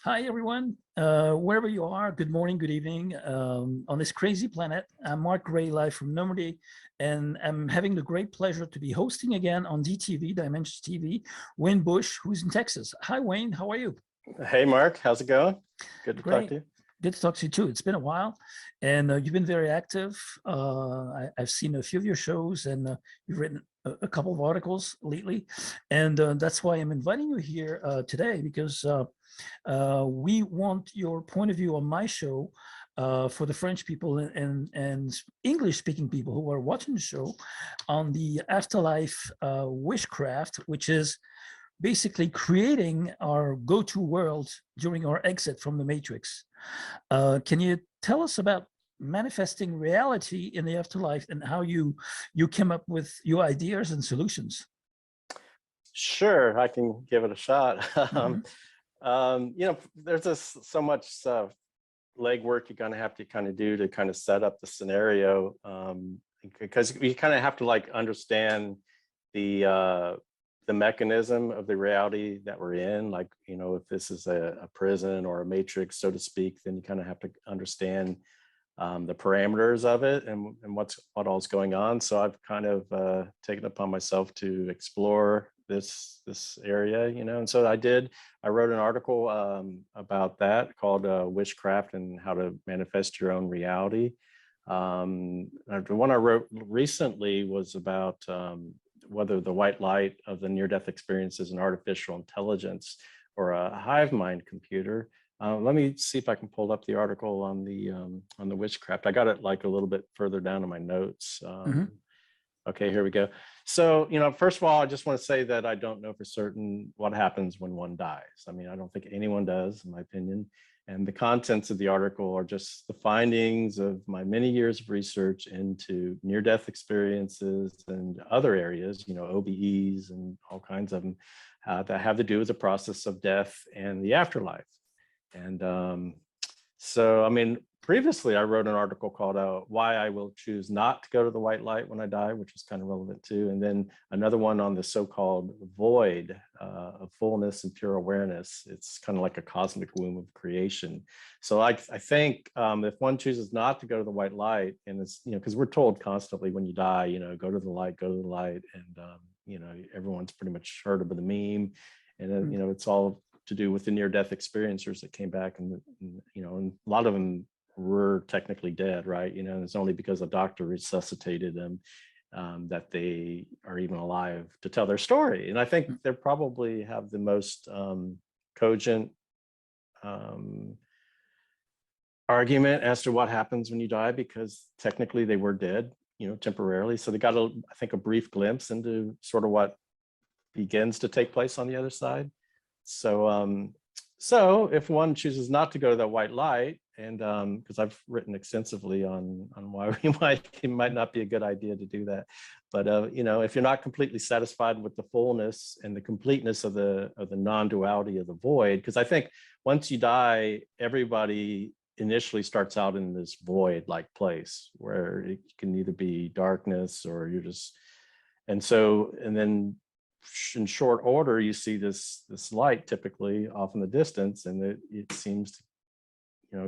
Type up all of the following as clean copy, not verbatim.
Hi, everyone. Wherever you are, good morning, good evening. On this crazy planet, I'm Mark Gray, live from Normandy, and I'm having the great pleasure to be hosting again on DTV, Dimensions TV, Wayne Bush, who's in Texas. Hi, Wayne. How are you? Hey, Mark. How's it going? Good to talk Great. to you. Good to talk to you too. It's been a while, and you've been very active. I've seen a few of your shows, and you've written a couple of articles lately, and that's why I'm inviting you here today because we want your point of view on my show for the French people and English-speaking people who are watching the show on the afterlife witchcraft, which is basically creating our go-to world during our exit from the matrix. Can you tell us about manifesting reality in the afterlife and how you came up with your ideas and solutions? Sure, I can give it a shot. There's just so much legwork you're going to have to kind of do to kind of set up the scenario, because you kind of have to like understand the mechanism of the reality that we're in. Like, if this is a prison or a matrix, so to speak, then you kind of have to understand the parameters of it and what all's going on. So I've kind of taken upon myself to explore this area, and so I wrote an article about that called Witchcraft and How to Manifest Your Own Reality. The one I wrote recently was about whether the white light of the near-death experience is an artificial intelligence or a hive mind computer. Let me see if I can pull up the article on the witchcraft. I got it like a little bit further down in my notes. Okay, here we go. So, first of all, I just want to say that I don't know for certain what happens when one dies. I mean, I don't think anyone does, in my opinion. And the contents of the article are just the findings of my many years of research into near-death experiences and other areas, OBEs and all kinds of them that have to do with the process of death and the afterlife. And so, I mean, previously I wrote an article called Why I Will Choose Not to Go to the White Light When I Die, which was kind of relevant too. And then another one on the so-called void of fullness and pure awareness. It's kind of like a cosmic womb of creation. So I think if one chooses not to go to the white light, and it's, because we're told constantly when you die, go to the light, go to the light. And, everyone's pretty much heard of the meme. And, it's all to do with the near-death experiencers that came back and a lot of them were technically dead, right? And it's only because a doctor resuscitated them that they are even alive to tell their story. And I think they probably have the most cogent argument as to what happens when you die, because technically they were dead, temporarily. So they got I think a brief glimpse into sort of what begins to take place on the other side. So if one chooses not to go to that white light, and because I've written extensively on why it might not be a good idea to do that, but if you're not completely satisfied with the fullness and the completeness of the non-duality of the void, because I think once you die, everybody initially starts out in this void-like place where it can either be darkness or you're just, and then in short order, you see this light typically off in the distance, and it seems to,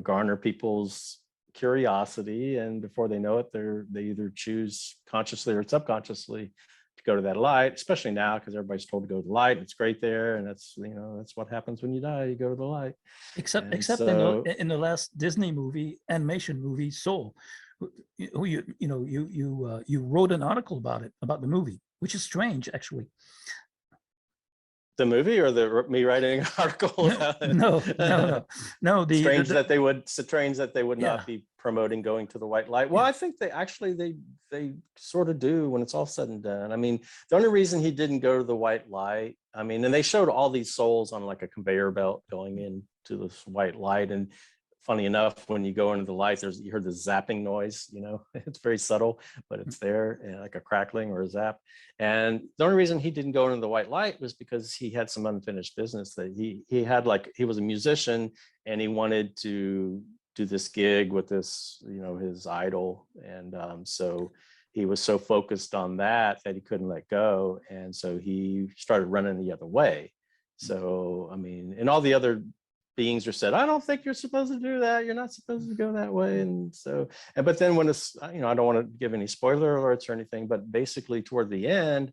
garner people's curiosity, and before they know it, they either choose consciously or subconsciously to go to that light. Especially now, because everybody's told to go to the light. It's great there, and that's that's what happens when you die. You go to the light. Except So, in the last Disney animation movie Soul, who you wrote an article about it, about the movie, which is strange actually. the movie or me writing an article about it? No. Strange that they would not be promoting going to the white light. Well, I think they sort of do when it's all said and done. I mean, the only reason he didn't go to the white light, I mean, and they showed all these souls on like a conveyor belt going into this white light, and funny enough, when you go into the light, you heard the zapping noise, it's very subtle, but it's there, like a crackling or a zap. And the only reason he didn't go into the white light was because he had some unfinished business that he had, like, he was a musician and he wanted to do this gig with this, his idol. And so he was so focused on that he couldn't let go. And so he started running the other way. So, I mean, and all the other beings are said, I don't think you're supposed to do that. You're not supposed to go that way. And so, but then when it's, you know, I don't want to give any spoiler alerts or anything, but basically toward the end,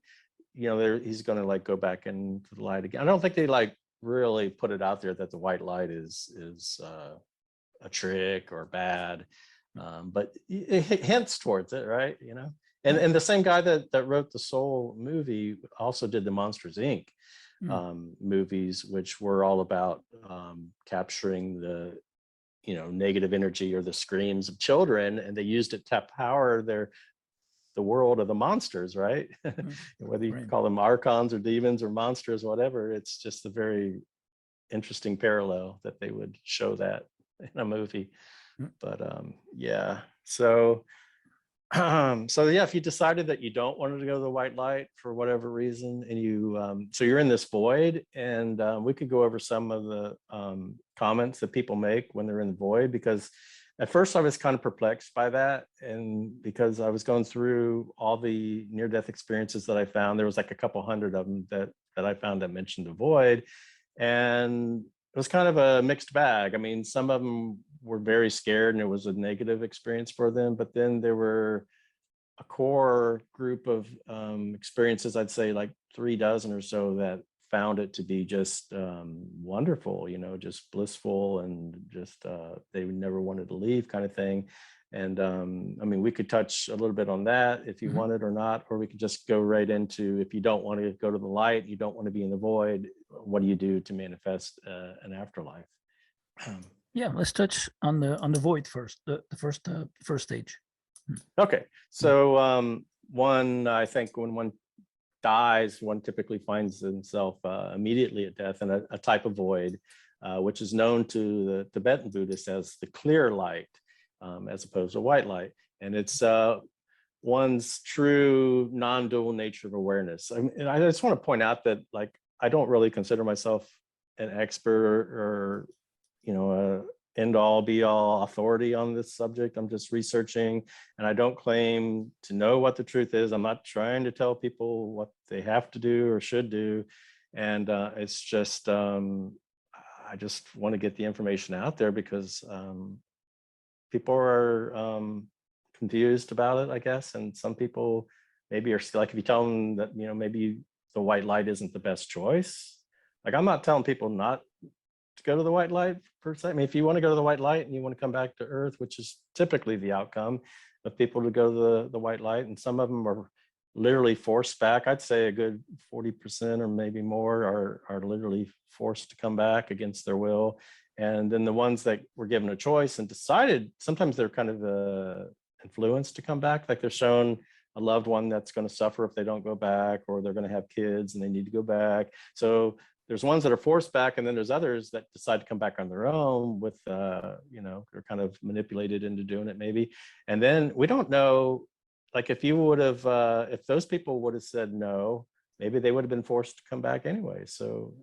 you know, he's going to like go back into the light again. I don't think they like really put it out there that the white light is a trick or bad, but it hints towards it, right? You know, and the same guy that wrote the Soul movie also did the Monsters Inc. Movies, which were all about capturing the, you know, negative energy or the screams of children, and they used it to power the world of the monsters, right? Whether you call them archons or demons or monsters, whatever, it's just a very interesting parallel that they would show that in a movie. But yeah, so so yeah, if you decided that you don't want to go to the white light for whatever reason, and you so you're in this void, and we could go over some of the comments that people make when they're in the void, because at first I was kind of perplexed by that, and because I was going through all the near-death experiences that I found, there was like a couple hundred of them that I found that mentioned the void, and it was kind of a mixed bag. I mean, some of them were very scared and it was a negative experience for them, but then there were a core group of experiences, I'd say like 36 or so, that found it to be just wonderful, you know, just blissful, and just they never wanted to leave, kind of thing. And I mean, we could touch a little bit on that if you wanted or not, or we could just go right into, if you don't want to go to the light, you don't want to be in the void, what do you do to manifest an afterlife? Yeah, let's touch on the void first, the first stage. Okay, so one, I think when one dies, one typically finds himself immediately at death in a type of void, which is known to the Tibetan Buddhists as the clear light, as opposed to white light. And it's one's true non-dual nature of awareness. And I just want to point out that, like, I don't really consider myself an expert or you know, a end-all be-all authority on this subject. I'm just researching, and I don't claim to know what the truth is. I'm not trying to tell people what they have to do or should do. And it's just, I just want to get the information out there, because people are confused about it, I guess. And some people maybe are still, like, if you tell them that, you know, maybe the white light isn't the best choice. Like, I'm not telling people not to go to the white light per se. I mean, if you want to go to the white light and you want to come back to Earth, which is typically the outcome of people to go to the white light, and some of them are literally forced back. I'd say a good 40% or maybe more are literally forced to come back against their will. And then the ones that were given a choice and decided, sometimes they're kind of influenced to come back, like they're shown a loved one that's going to suffer if they don't go back, or they're going to have kids and they need to go back. So there's ones that are forced back, and then there's others that decide to come back on their own with, you know, they're kind of manipulated into doing it maybe. And then we don't know, like, if you would have, if those people would have said no, maybe they would have been forced to come back anyway. So,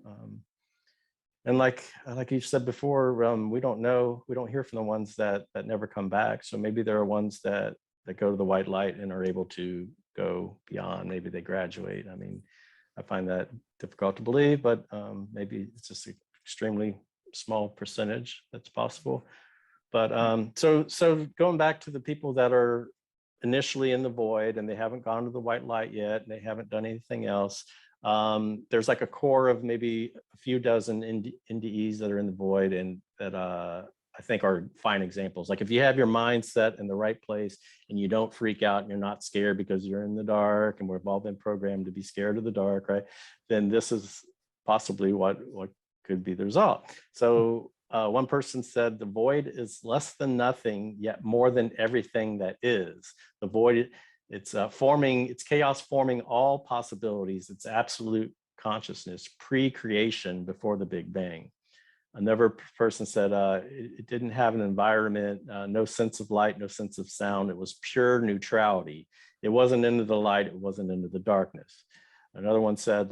and like you said before, we don't know, we don't hear from the ones that never come back. So maybe there are ones that go to the white light and are able to go beyond. Maybe they graduate. I mean, I find that difficult to believe, but maybe it's just an extremely small percentage that's possible. But so going back to the people that are initially in the void and they haven't gone to the white light yet, and they haven't done anything else, there's like a core of maybe a few dozen NDEs that are in the void, and that I think are fine examples. Like, if you have your mindset in the right place and you don't freak out and you're not scared because you're in the dark, and we've all been programmed to be scared of the dark, right? Then this is possibly what could be the result. So one person said, the void is less than nothing, yet more than everything that is. The void, it's chaos forming all possibilities. It's absolute consciousness, pre-creation, before the Big Bang. Another person said it didn't have an environment, no sense of light, no sense of sound. It was pure neutrality. It wasn't into the light, it wasn't into the darkness. Another one said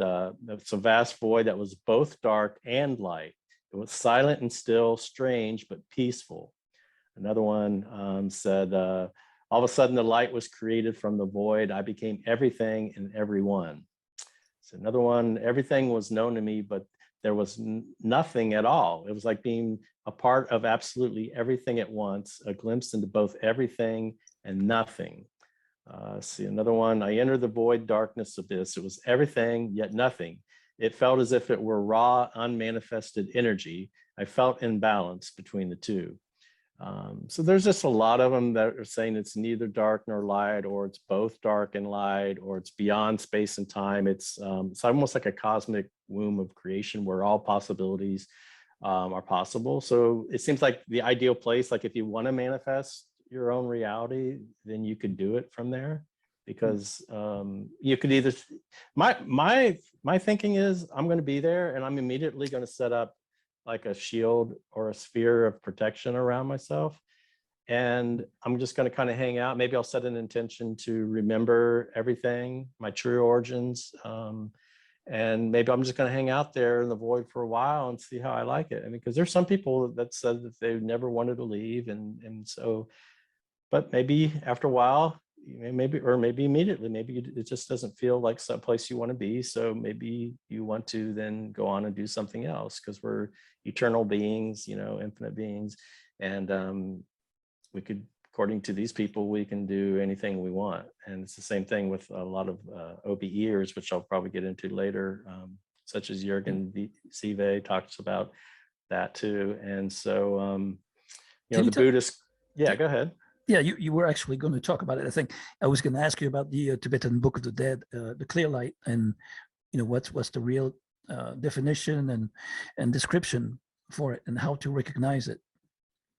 it's a vast void that was both dark and light. It was silent and still, strange, but peaceful. Another one said, all of a sudden the light was created from the void. I became everything and everyone. So another one, everything was known to me, but there was nothing at all. It was like being a part of absolutely everything at once, a glimpse into both everything and nothing. See another one. I entered the void darkness abyss. It was everything yet nothing. It felt as if it were raw, unmanifested energy. I felt imbalance between the two. So there's just a lot of them that are saying it's neither dark nor light, or it's both dark and light, or it's beyond space and time. It's almost like a cosmic womb of creation where all possibilities are possible. So it seems like the ideal place, like if you want to manifest your own reality, then you could do it from there, because you could either, my thinking is I'm going to be there and I'm immediately going to set up like a shield or a sphere of protection around myself. And I'm just going to kind of hang out. Maybe I'll set an intention to remember everything, my true origins. And maybe I'm just going to hang out there in the void for a while and see how I like it. I mean, because there's some people that said that they never wanted to leave. And so, but maybe after a while, maybe immediately, maybe it just doesn't feel like some place you want to be. So maybe you want to then go on and do something else, because we're eternal beings, infinite beings. And we could, according to these people, we can do anything we want. And it's the same thing with a lot of OBEers, which I'll probably get into later, such as Jürgen Sive talks about that too. And so, the Buddhist, yeah, go ahead. Yeah, you were actually going to talk about it. I think I was going to ask you about the Tibetan Book of the Dead, the Clear Light, and what's the real definition and description for it, and how to recognize it.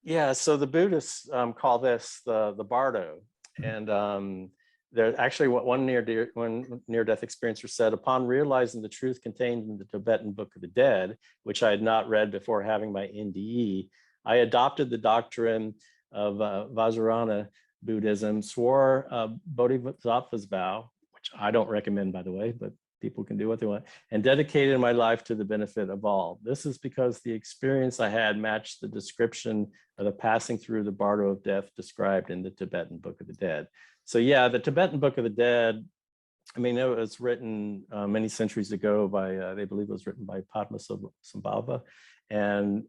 Yeah, so the Buddhists call this the Bardo, and there actually one near-death experiencer said, upon realizing the truth contained in the Tibetan Book of the Dead, which I had not read before having my NDE, I adopted the doctrine of Vajrayana Buddhism, swore Bodhisattva's vow, which I don't recommend, by the way, but people can do what they want, and dedicated my life to the benefit of all. This is because the experience I had matched the description of the passing through the bardo of death described in the Tibetan Book of the Dead. So yeah, the Tibetan Book of the Dead, I mean, it was written many centuries ago by, they believe it was written by Padmasambhava. And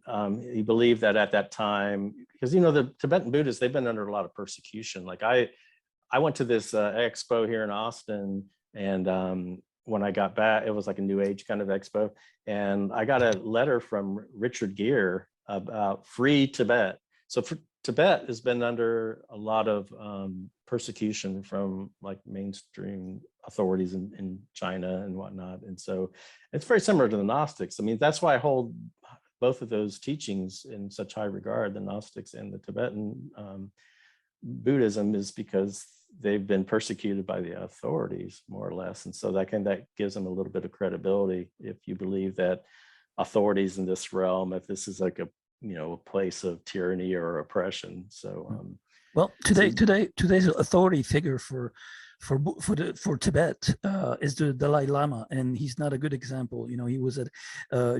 he believed that at that time, because, the Tibetan Buddhists, they've been under a lot of persecution. Like I went to this expo here in Austin, and when I got back, it was like a New Age kind of expo. And I got a letter from Richard Gere about free Tibet. So Tibet has been under a lot of persecution from like mainstream authorities in China and whatnot. And so it's very similar to the Gnostics. I mean, that's why I hold both of those teachings in such high regard, the Gnostics and the Tibetan Buddhism, is because they've been persecuted by the authorities, more or less. And so that gives them a little bit of credibility if you believe that authorities in this realm, if this is like a place of tyranny or oppression. So well, today's authority figure for Tibet is the Dalai Lama, and he's not a good example. He was at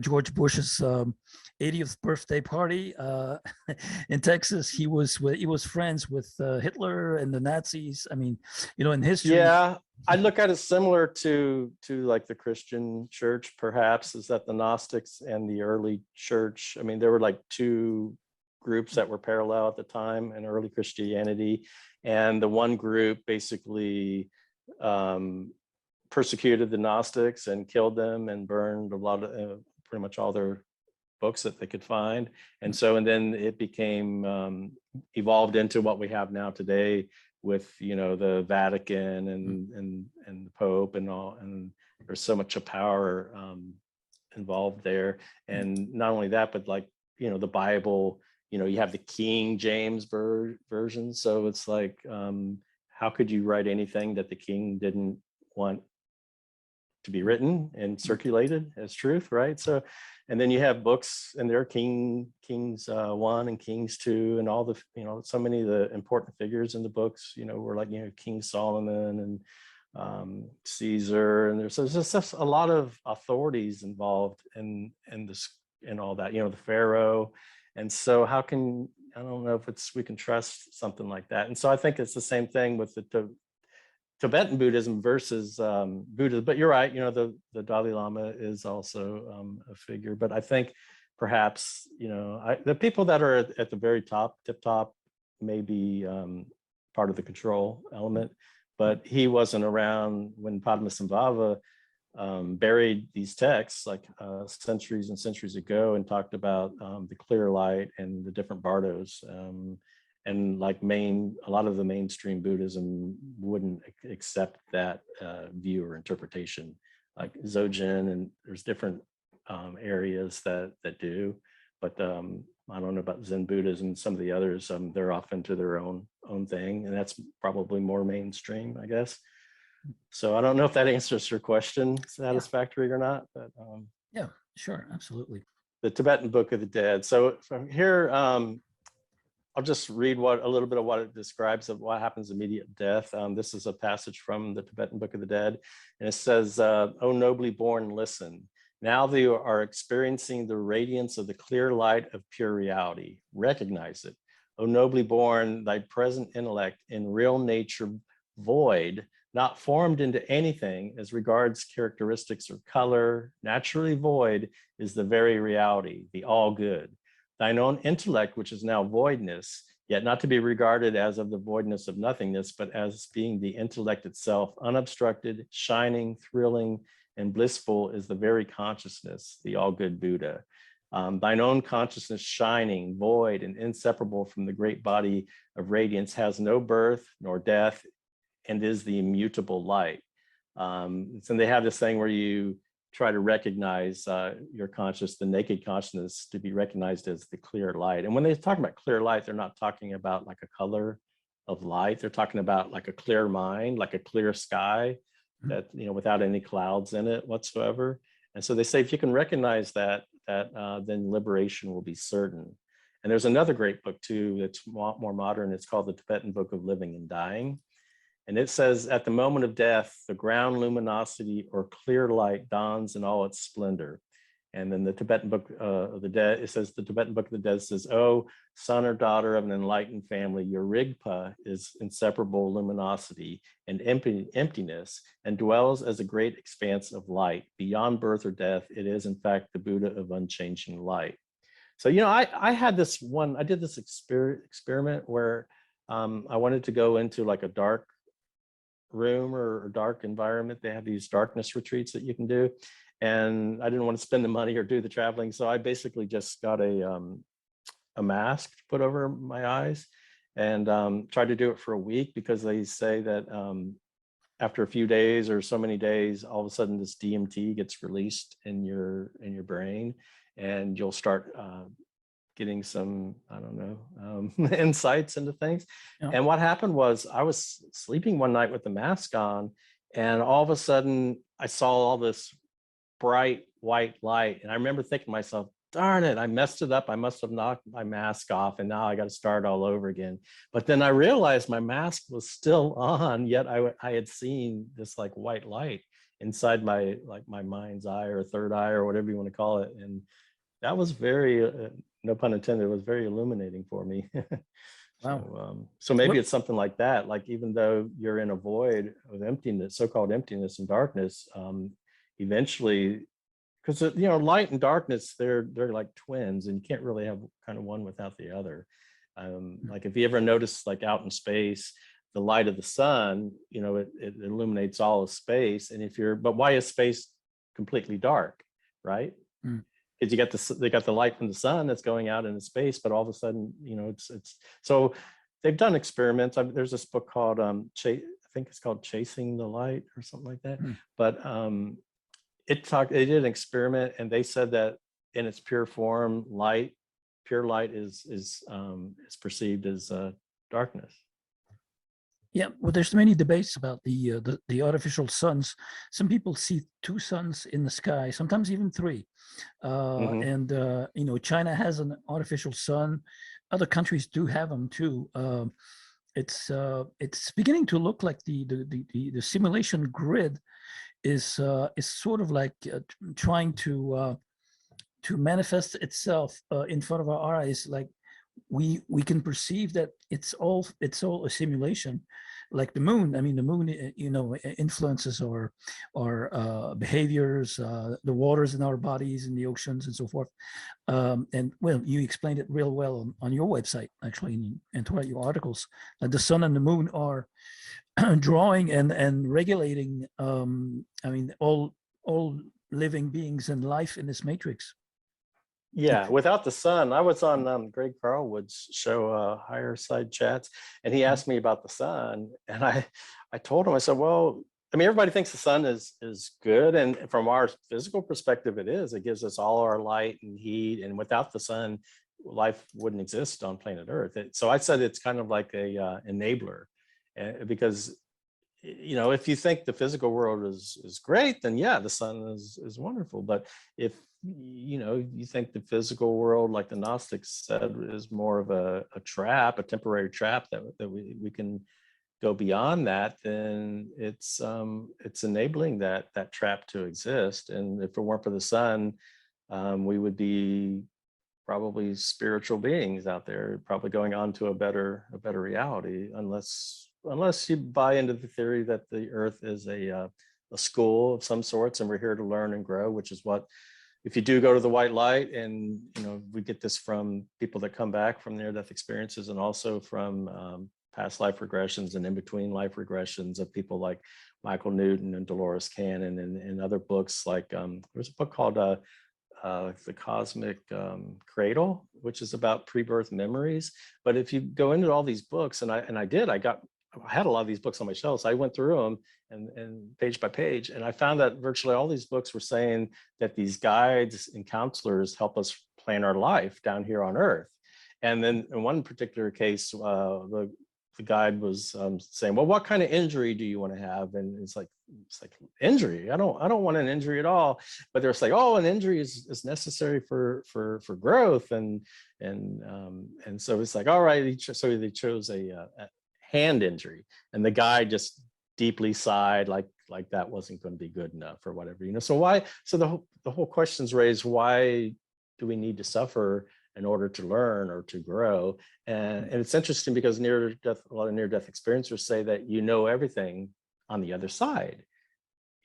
George Bush's 80th birthday party in Texas. He was friends with Hitler and the Nazis. I mean, in history. Yeah, I look at it similar to like the Christian church, perhaps, is that the Gnostics and the early church. I mean, there were like two groups that were parallel at the time in early Christianity. And the one group basically persecuted the Gnostics and killed them and burned a lot of pretty much all their books that they could find. And then it became evolved into what we have now today with the Vatican and the Pope and all. And there's so much power involved there. And not only that, but like the Bible. You have the King James version. So it's like, how could you write anything that the king didn't want to be written and circulated as truth, right? So, and then you have books, and there are Kings 1 and Kings 2, and all the, so many of the important figures in the books, were like, King Solomon and Caesar, and there's just a lot of authorities involved in this and all that, the Pharaoh. And so I don't know if we can trust something like that. And so I think it's the same thing with the Tibetan Buddhism versus Buddhism. But you're right, the Dalai Lama is also a figure. But I think perhaps, the people that are at the very top, tip top, may be part of the control element. But he wasn't around when Padmasambhava buried these texts like centuries and centuries ago, and talked about the clear light and the different bardos. And like a lot of the mainstream Buddhism wouldn't accept that view or interpretation, like Dzogchen, and there's different areas that do. But I don't know about Zen Buddhism. Some of the others, they're off into their own thing, and that's probably more mainstream, I guess. So I don't know if that answers your question satisfactory or not, but yeah, sure, absolutely. The Tibetan Book of the Dead. So from here, I'll just read a little bit of what it describes of what happens immediate death. This is a passage from the Tibetan Book of the Dead, and it says, "O nobly born, listen. Now that you are experiencing the radiance of the clear light of pure reality, recognize it. O nobly born, thy present intellect in real nature void, not formed into anything as regards characteristics or color, naturally void, is the very reality, the all good. Thine own intellect, which is now voidness, yet not to be regarded as of the voidness of nothingness, but as being the intellect itself, unobstructed, shining, thrilling, and blissful, is the very consciousness, the all-good Buddha. Thine own consciousness, shining, void, and inseparable from the great body of radiance, has no birth nor death, and is the immutable light." So they have this thing where you try to recognize your conscious, the naked consciousness, to be recognized as the clear light. And when they talk about clear light, they're not talking about like a color of light. They're talking about like a clear mind, like a clear sky that, without any clouds in it whatsoever. And so they say, if you can recognize that, then liberation will be certain. And there's another great book too that's more modern. It's called the Tibetan Book of Living and Dying. And it says, at the moment of death, the ground luminosity or clear light dawns in all its splendor. And then the Tibetan Book of the Dead, it says, the Tibetan Book of the Dead says, "Oh, son or daughter of an enlightened family, your Rigpa is inseparable luminosity and emptiness, and dwells as a great expanse of light. Beyond birth or death, it is in fact the Buddha of unchanging light." So, I did this experiment where I wanted to go into like a dark room or dark environment. They have these darkness retreats that you can do, and I didn't want to spend the money or do the traveling, so I basically just got a mask put over my eyes and tried to do it for a week, because they say that after a few days or so many days, all of a sudden this DMT gets released in your brain, and you'll start getting some, I don't know, insights into things. Yeah. And what happened was, I was sleeping one night with the mask on, and all of a sudden I saw all this bright white light. And I remember thinking to myself, darn it, I messed it up. I must have knocked my mask off, and now I got to start all over again. But then I realized my mask was still on, yet I had seen this like white light inside my mind's eye or third eye or whatever you want to call it. And that was very, no pun intended, it was very illuminating for me. Wow. So maybe it's something like that. Like, even though you're in a void of emptiness, so-called emptiness and darkness, eventually, because light and darkness, they're like twins, and you can't really have kind of one without the other. Like, if you ever notice, like out in space, the light of the sun, it illuminates all of space. And but why is space completely dark, right? Because they got the light from the sun that's going out into space, but all of a sudden, it's so they've done experiments. There's this book called I think it's called Chasing the Light or something like that. But they did an experiment, and they said that in its pure form, pure light is perceived as darkness. Yeah, well, there's many debates about the artificial suns. Some people see 2 suns in the sky, sometimes even 3. And China has an artificial sun. Other countries do have them too. It's beginning to look like the simulation grid is sort of like trying to manifest itself in front of our eyes. Like, we can perceive that it's all a simulation, like the moon. I mean, the moon, influences our behaviors, the waters in our bodies, in the oceans, and so forth. And well, you explained it real well on your website, actually, and throughout your articles. The sun and the moon are drawing and regulating. I mean, all living beings and life in this matrix. Yeah, without the sun, I was on Greg Carlwood's show, Higher Side Chats, and he asked me about the sun, and I told him, I said, well, I mean, everybody thinks the sun is good, and from our physical perspective, it is. It gives us all our light and heat, and without the sun, life wouldn't exist on planet Earth. So I said it's kind of like a enabler, because if you think the physical world is great, then yeah, the sun is wonderful. But if you think the physical world, like the Gnostics said, is more of a trap, a temporary trap that we can go beyond that, then it's enabling that trap to exist. And if it weren't for the sun, we would be probably spiritual beings out there, probably going on to a better reality, unless you buy into the theory that the earth is a school of some sorts, and we're here to learn and grow, which is what, if you do go to the white light, and we get this from people that come back from near-death experiences, and also from past life regressions and in between life regressions of people like Michael Newton and Dolores Cannon, and other books like there's a book called The Cosmic Cradle, which is about pre-birth memories. But if you go into all these books, and I had a lot of these books on my shelves. I went through them and page by page, and I found that virtually all these books were saying that these guides and counselors help us plan our life down here on Earth. And then in one particular case, the guide was saying, well, what kind of injury do you want to have? And it's like injury. I don't want an injury at all. But they're saying, oh, an injury is necessary for growth. And so it's like, all right. So they chose a hand injury, and the guy just deeply sighed, like that wasn't going to be good enough or whatever. So the whole question's raised, why do we need to suffer in order to learn or to grow? And it's interesting because a lot of near-death experiencers say that everything on the other side.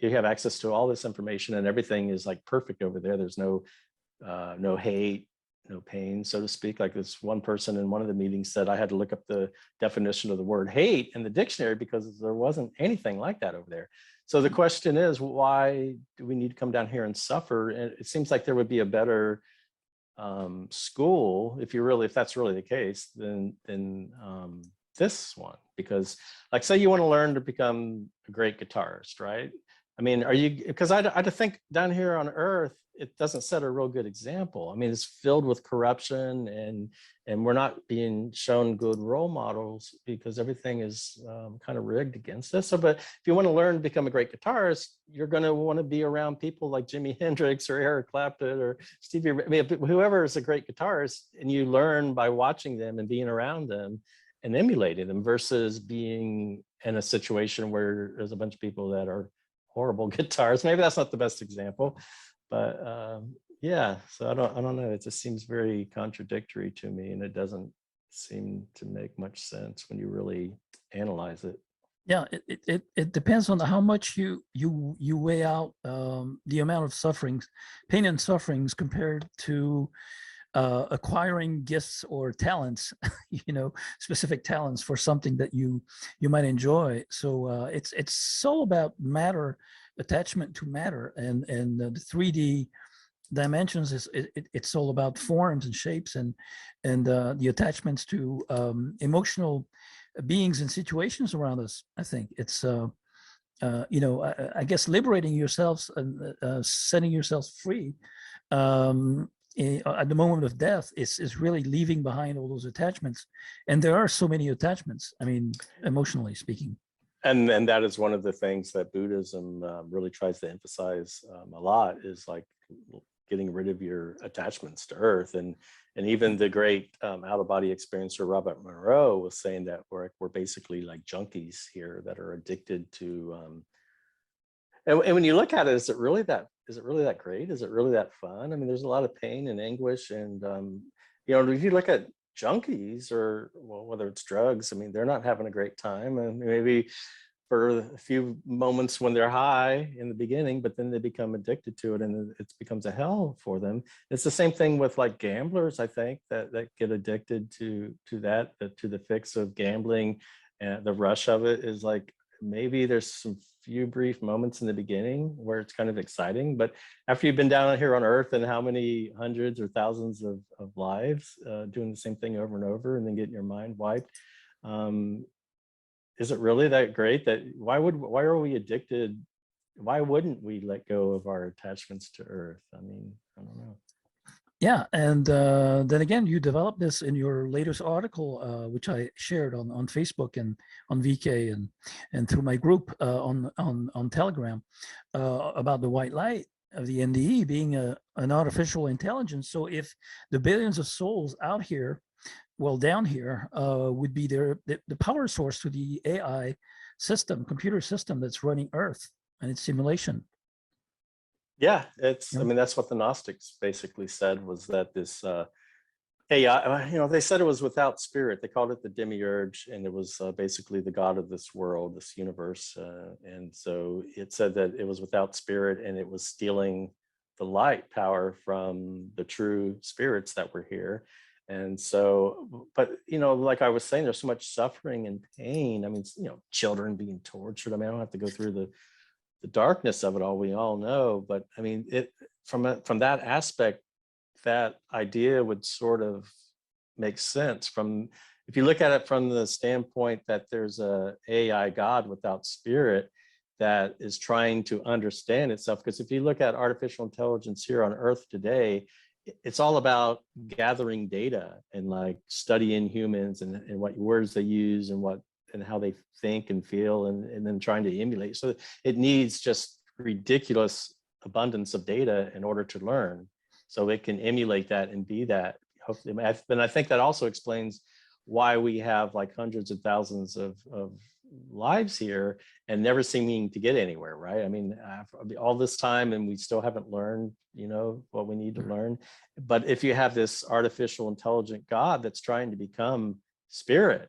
You have access to all this information, and everything is like perfect over there. There's no hate, no pain, so to speak. Like this one person in one of the meetings said, I had to look up the definition of the word hate in the dictionary because there wasn't anything like that over there. So the question is, why do we need to come down here and suffer? And it seems like there would be a better school, if that's really the case, than this one. Because, like, say you want to learn to become a great guitarist, right? I mean, because I think down here on Earth, it doesn't set a real good example. I mean, it's filled with corruption, and we're not being shown good role models because everything is kind of rigged against us. But if you want to learn to become a great guitarist, you're going to want to be around people like Jimi Hendrix or Eric Clapton or Stevie. I mean, whoever is a great guitarist, and you learn by watching them and being around them and emulating them, versus being in a situation where there's a bunch of people that are horrible guitarists. Maybe that's not the best example. But yeah, so I don't know. It just seems very contradictory to me, and it doesn't seem to make much sense when you really analyze it. Yeah, it depends on how much you weigh out the amount of sufferings, pain and sufferings, compared to acquiring gifts or talents, specific talents for something that you might enjoy. So it's all about matter, attachment to matter, and the 3D dimensions it's all about forms and shapes, and the attachments to emotional beings and situations around us. I think it's I guess liberating yourselves and setting yourselves free at the moment of death is really leaving behind all those attachments. And there are so many attachments, I mean, emotionally speaking. And that is one of the things that Buddhism really tries to emphasize a lot, is like getting rid of your attachments to Earth. And even the great out-of-body experiencer Robert Monroe was saying that we're basically like junkies here that are addicted to. And when you look at it, is it really that great? Is it really that fun? I mean, there's a lot of pain and anguish, and if you look at junkies or, well, whether it's drugs, I mean, they're not having a great time, and maybe for a few moments when they're high in the beginning, but then they become addicted to it and it becomes a hell for them. It's the same thing with like gamblers, I think, that get addicted to that, to the fix of gambling, and the rush of it is like, maybe there's some few brief moments in the beginning where it's kind of exciting, but after you've been down here on earth and how many hundreds or thousands of lives, doing the same thing over and over and then getting your mind wiped, is it really that great? That why are we addicted? Why wouldn't we let go of our attachments to earth? I mean, I don't know. Yeah, and then again, you developed this in your latest article, which I shared on Facebook and on VK and through my group on Telegram, about the white light of the NDE being an artificial intelligence. So if the billions of souls out here, well, down here, would be the power source to the AI system, computer system that's running Earth and its simulation. Yeah, it's, Yeah. I mean, that's what the Gnostics basically said, was that this AI, they said it was without spirit. They called it the demiurge, and it was basically the god of this world, this universe. And so it said that it was without spirit, and it was stealing the light power from the true spirits that were here. And so, but, like I was saying, there's so much suffering and pain. I mean, children being tortured. I mean, I don't have to go through the darkness of it all, we all know, but I mean, it from that aspect, that idea would sort of make sense. From, if you look at it from the standpoint that there's a AI god without spirit that is trying to understand itself, because if you look at artificial intelligence here on Earth today, it's all about gathering data and like studying humans and what words they use and how they think and feel, and then trying to emulate. So it needs just ridiculous abundance of data in order to learn, so it can emulate that and be that. Hopefully, and I think that also explains why we have like hundreds of thousands of lives here and never seeming to get anywhere, right? I mean, all this time and we still haven't learned, what we need to learn. But if you have this artificial intelligent God that's trying to become spirit,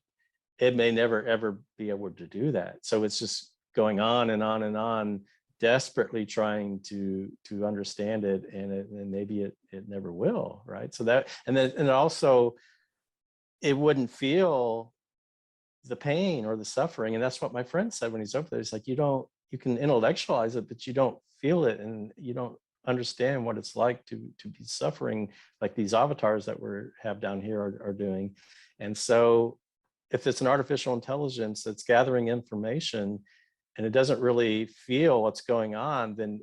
it may never ever be able to do that. So it's just going on and on and on, desperately trying to understand it, and maybe it never will, right? So that, and also it wouldn't feel the pain or the suffering. And that's what my friend said when he's over there. He's like, you can intellectualize it, but you don't feel it, and you don't understand what it's like to be suffering like these avatars that we have down here are doing. And so if it's an artificial intelligence that's gathering information and it doesn't really feel what's going on, then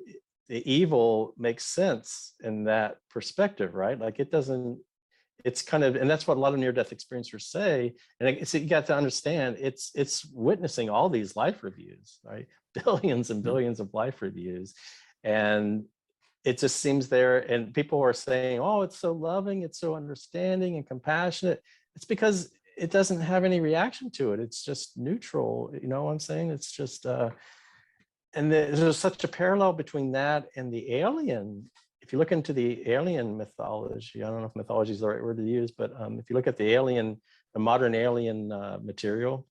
the evil makes sense in that perspective, right? Like it doesn't, it's kind of, and that's what a lot of near-death experiencers say. And so you got to understand, it's witnessing all these life reviews, right? Billions and billions of life reviews. And it just seems there, and people are saying, oh, it's so loving, it's so understanding and compassionate. It's because it doesn't have any reaction to it. It's just neutral. You know what I'm saying? It's just, and there's such a parallel between that and the alien. If you look into the alien mythology, I don't know if mythology is the right word to use, but if you look at the alien, the modern alien material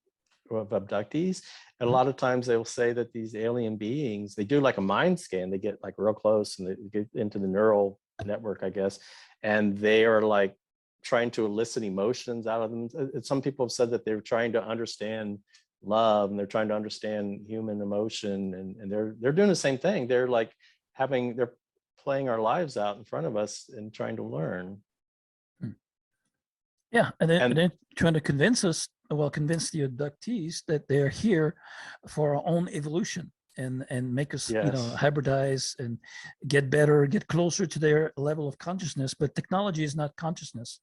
of abductees, and a lot of times they will say that these alien beings, they do like a mind scan, they get like real close and they get into the neural network, I guess, and they are like trying to elicit emotions out of them. Some people have said that they're trying to understand love, and they're trying to understand human emotion, and they're doing the same thing. They're like they're playing our lives out in front of us and trying to learn. Yeah, and then trying to convince the abductees that they're here for our own evolution and make us, Yes. hybridize and get better, get closer to their level of consciousness. But technology is not consciousness.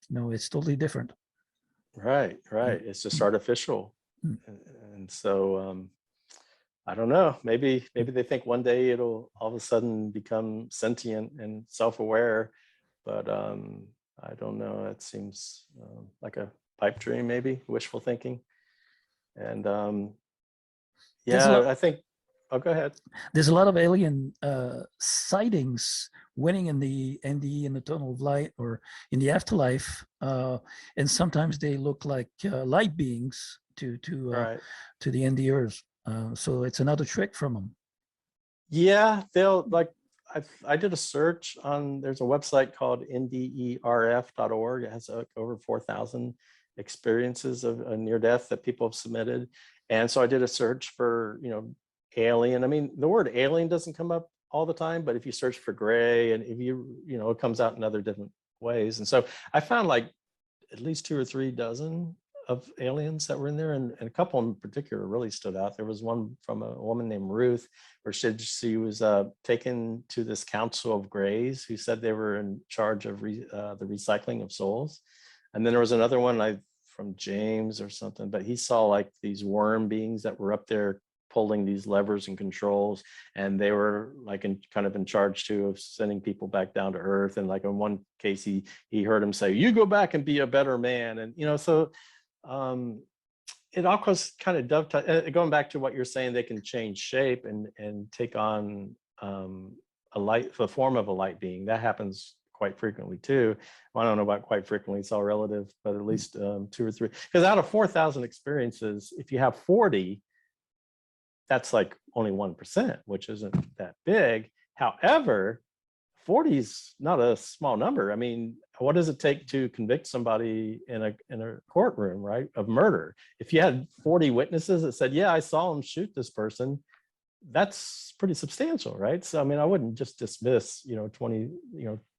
It's totally different. Right. It's just artificial. And so I don't know, maybe they think one day it'll all of a sudden become sentient and self-aware, but I don't know. It seems like a pipe dream, maybe wishful thinking. And There's a lot, I think Oh, go ahead. There's a lot of alien sightings winning in the NDE, in the tunnel of light, or in the afterlife, and sometimes they look like light beings Right. to the NDers. So it's another trick from them. Yeah, they'll like I did a search on there's a website called nderf.org. It has over 4,000 experiences of a near death that people have submitted. And so I did a search for, alien. I mean, the word alien doesn't come up all the time, but if you search for gray and if it comes out in other different ways. And so I found like at least 2 or 3 dozen of aliens that were in there, and a couple in particular really stood out. There was one from a woman named Ruth, where she was taken to this council of Greys who said they were in charge of the recycling of souls. And then there was another one from James or something, but he saw like these worm beings that were up there pulling these levers and controls, and they were like kind of in charge too of sending people back down to earth. And like in one case he heard him say, "You go back and be a better man." And so it all kind of dovetails, going back to what you're saying, they can change shape and take on the form of a light being. That happens quite frequently too. Well, I don't know about quite frequently, it's all relative, but at least 2 or 3, because out of 4,000 experiences, if you have 40, that's like only 1%, which isn't that big. However, 40 is not a small number. I mean, what does it take to convict somebody in a courtroom, right, of murder? If you had 40 witnesses that said, "Yeah, I saw him shoot this person," that's pretty substantial, right? So, I mean, I wouldn't just dismiss, 20,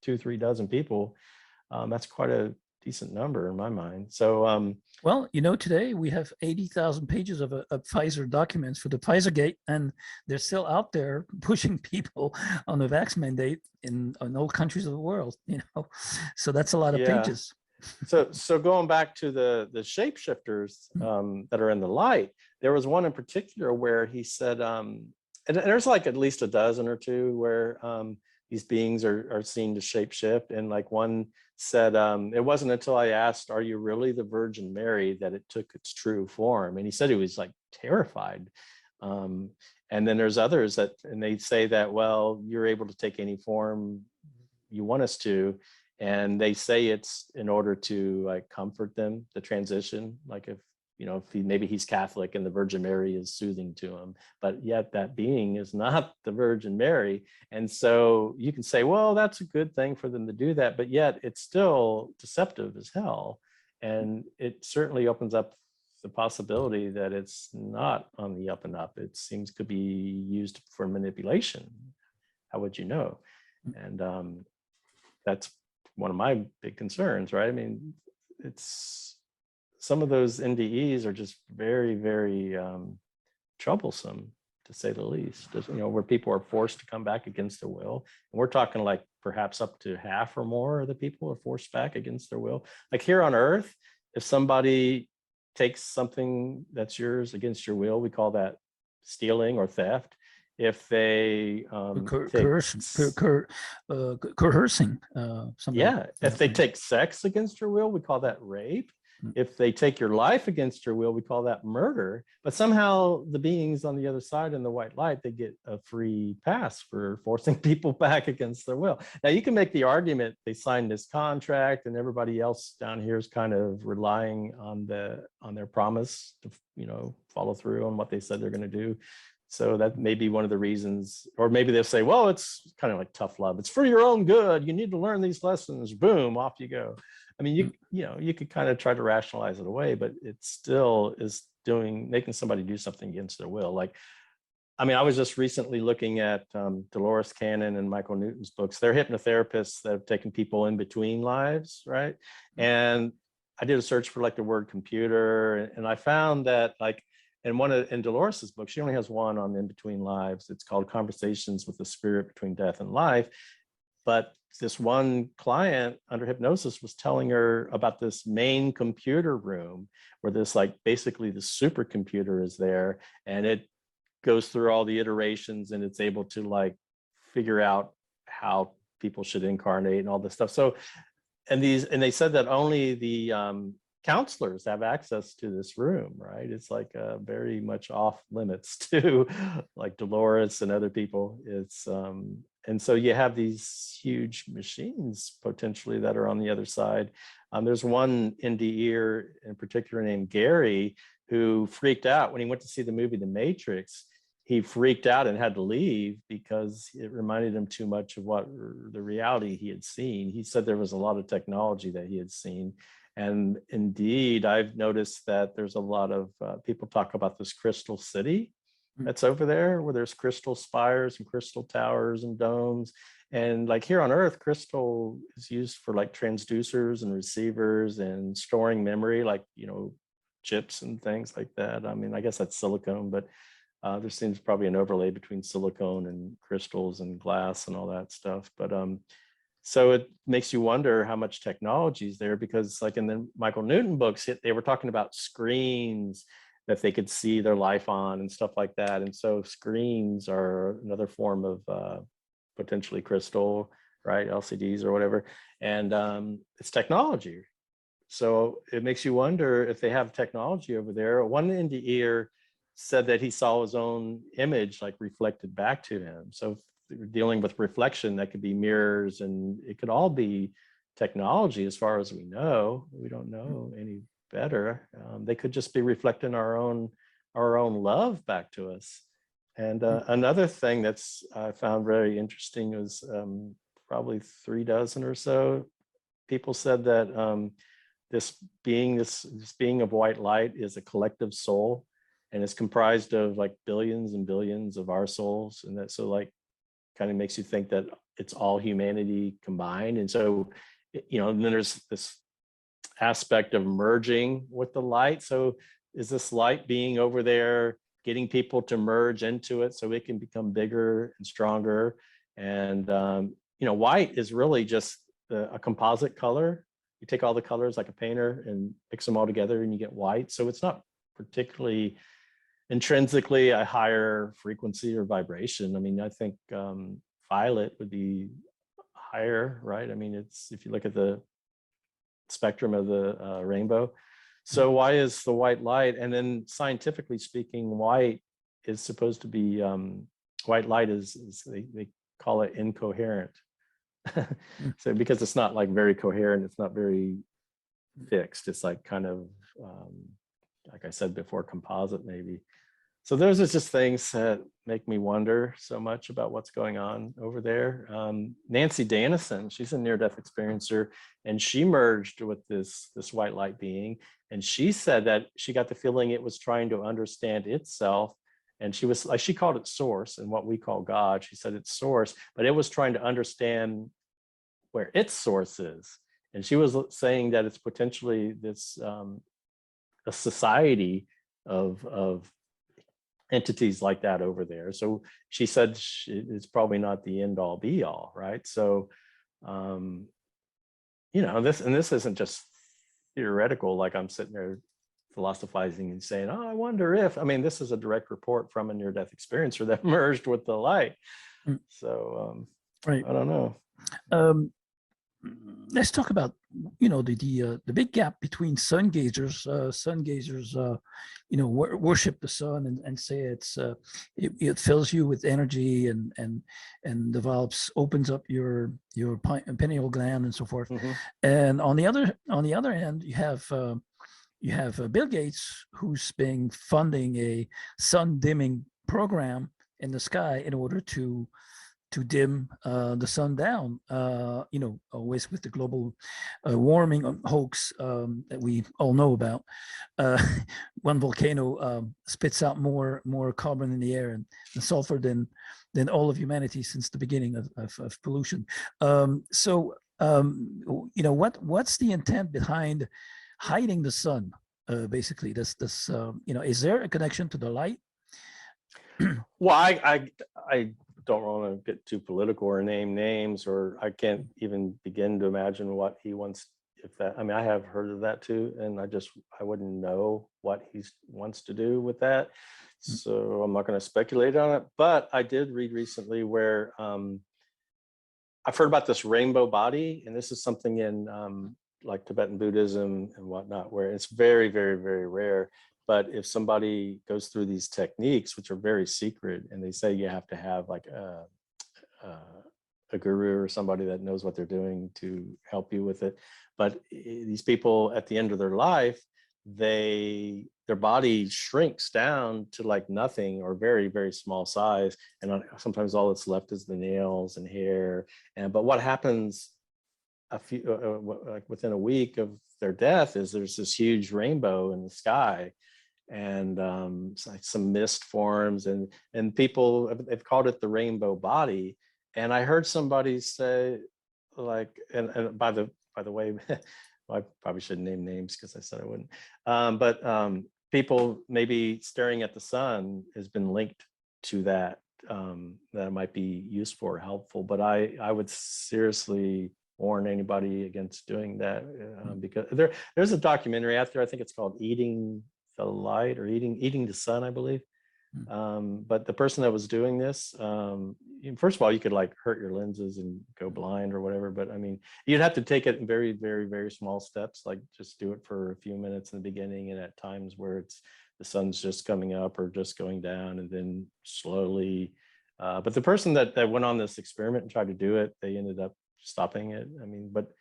2, 3 dozen people. That's quite a decent number in my mind. So, well, today we have 80,000 pages of Pfizer documents for the Pfizergate, and they're still out there pushing people on the vax mandate in all countries of the world. So that's a lot of yeah. pages. So going back to the shapeshifters that are in the light, there was one in particular where he said, and there's like at least a dozen or two where these beings are seen to shapeshift. And like one said, it wasn't until I asked, "Are you really the Virgin Mary?" that it took its true form. And he said he was like terrified. And then there's others and they say that, well, you're able to take any form you want us to. And they say it's in order to like comfort them, the transition. Like if maybe he's Catholic and the Virgin Mary is soothing to him, but yet that being is not the Virgin Mary. And so you can say, well, that's a good thing for them to do that, but yet it's still deceptive as hell. And it certainly opens up the possibility that it's not on the up and up. It seems could be used for manipulation. How would you know? And that's one of my big concerns, right? I mean, it's some of those NDEs are just very, very troublesome, to say the least. Where people are forced to come back against their will, and we're talking like perhaps up to half or more of the people are forced back against their will. Like here on Earth, if somebody takes something that's yours against your will, we call that stealing or theft. If they coercing something. Yeah, if they take sex against your will, we call that rape. If they take your life against your will, we call that murder. But somehow the beings on the other side in the white light, they get a free pass for forcing people back against their will. Now you can make the argument they signed this contract and everybody else down here is kind of relying on their promise to follow through on what they said they're going to do. So that may be one of the reasons, or maybe they'll say, well, it's kind of like tough love. It's for your own good. You need to learn these lessons. Boom, off you go. I mean, you could kind of try to rationalize it away, but it still is making somebody do something against their will. Like, I mean, I was just recently looking at Dolores Cannon and Michael Newton's books. They're hypnotherapists that have taken people in between lives, right? And I did a search for like the word computer, and I found that like, in Dolores's book, she only has one on in between lives. It's called Conversations with the Spirit Between Death and Life. But this one client under hypnosis was telling her about this main computer room where this like basically the supercomputer is there, and it goes through all the iterations and it's able to like figure out how people should incarnate and all this stuff. So, and they said that only the counselors have access to this room, right? It's like very much off limits to like Dolores and other people. It's and so you have these huge machines potentially that are on the other side. There's one NDEer in particular named Gary who freaked out when he went to see the movie The Matrix. He freaked out and had to leave because it reminded him too much of what the reality he had seen. He said there was a lot of technology that he had seen. And indeed, I've noticed that there's a lot of people talk about this crystal city that's over there, where there's crystal spires and crystal towers and domes. And like here on Earth, crystal is used for like transducers and receivers and storing memory, like, you know, chips and things like that. I mean, I guess that's silicone, but there seems probably an overlay between silicone and crystals and glass and all that stuff. But so it makes you wonder how much technology is there, because like in the Michael Newton books, they were talking about screens that they could see their life on and stuff like that. And so screens are another form of potentially crystal, right? LCDs or whatever. And it's technology. So it makes you wonder if they have technology over there. One NDEer said that he saw his own image like reflected back to him. So if we're dealing with reflection, that could be mirrors, and it could all be technology as far as we know. We don't know any better. They could just be reflecting our own love back to us. And another thing that's I found very interesting was probably 3 dozen or so people said that this being of white light is a collective soul, and it's comprised of like billions and billions of our souls. And that, so like, kind of makes you think that it's all humanity combined. And so, you know, and then there's this aspect of merging with the light. So is this light being over there getting people to merge into it so it can become bigger and stronger? And you know, white is really just a composite color. You take all the colors like a painter and mix them all together and you get white. So it's not particularly intrinsically a higher frequency or vibration. I mean, I think violet would be higher, right? I mean, it's, if you look at the spectrum of the rainbow. So why is the white light? And then scientifically speaking, white is supposed to be, white light is they call it incoherent. So because it's not like very coherent, it's not very fixed. It's like kind of, like I said before, composite maybe. So those are just things that make me wonder so much about what's going on over there. Nancy Dennison, she's a near-death experiencer, and she merged with this white light being, and she said that she got the feeling it was trying to understand itself. And she was like, she called it source, and what we call God. She said it's source, but it was trying to understand where its source is. And she was saying that it's potentially this a society of entities like that over there. So she said it's probably not the end all be all, right? So, you know, this isn't just theoretical, like I'm sitting there philosophizing and saying, oh, I wonder if, I mean, this is a direct report from a near-death experiencer that merged with the light. So, right. I don't know. Let's talk about, you know, the big gap between sun gazers. You know, worship the sun and say it fills you with energy and develops, opens up your pineal gland and so forth. Mm-hmm. And on the other hand, you have Bill Gates, who's been funding a sun dimming program in the sky in order to dim the sun down, you know, always with the global warming hoax that we all know about. One volcano spits out more carbon in the air and sulfur than all of humanity since the beginning of pollution. So, you know, what's the intent behind hiding the sun? Basically, this you know, is there a connection to the light? Well, I don't want to get too political or name names, or I can't even begin to imagine what he wants. If that, I mean, I have heard of that too, and I wouldn't know what he wants to do with that. So I'm not going to speculate on it. But I did read recently where I've heard about this rainbow body, and this is something in like Tibetan Buddhism and whatnot, where it's very, very, very rare. But if somebody goes through these techniques, which are very secret, and they say you have to have like a guru or somebody that knows what they're doing to help you with it. But these people at the end of their life, their body shrinks down to like nothing or very, very small size. And sometimes all that's left is the nails and hair. But what happens like within a week of their death is there's this huge rainbow in the sky, and like some mist forms, and people have called it the rainbow body. And I heard somebody say, like, and by the way, I probably shouldn't name names because I said I wouldn't. But people maybe staring at the sun has been linked to that. That might be useful or helpful. But I would seriously warn anybody against doing that, because there's a documentary out there. I think it's called Eating the Light or Eating the Sun, I believe. But the person that was doing this, first of all, you could like hurt your lenses and go blind or whatever. But I mean, you'd have to take it in very, very, very small steps, like just do it for a few minutes in the beginning, and at times where the sun's just coming up or just going down, and then slowly. But the person that went on this experiment and tried to do it, they ended up stopping it. I mean, but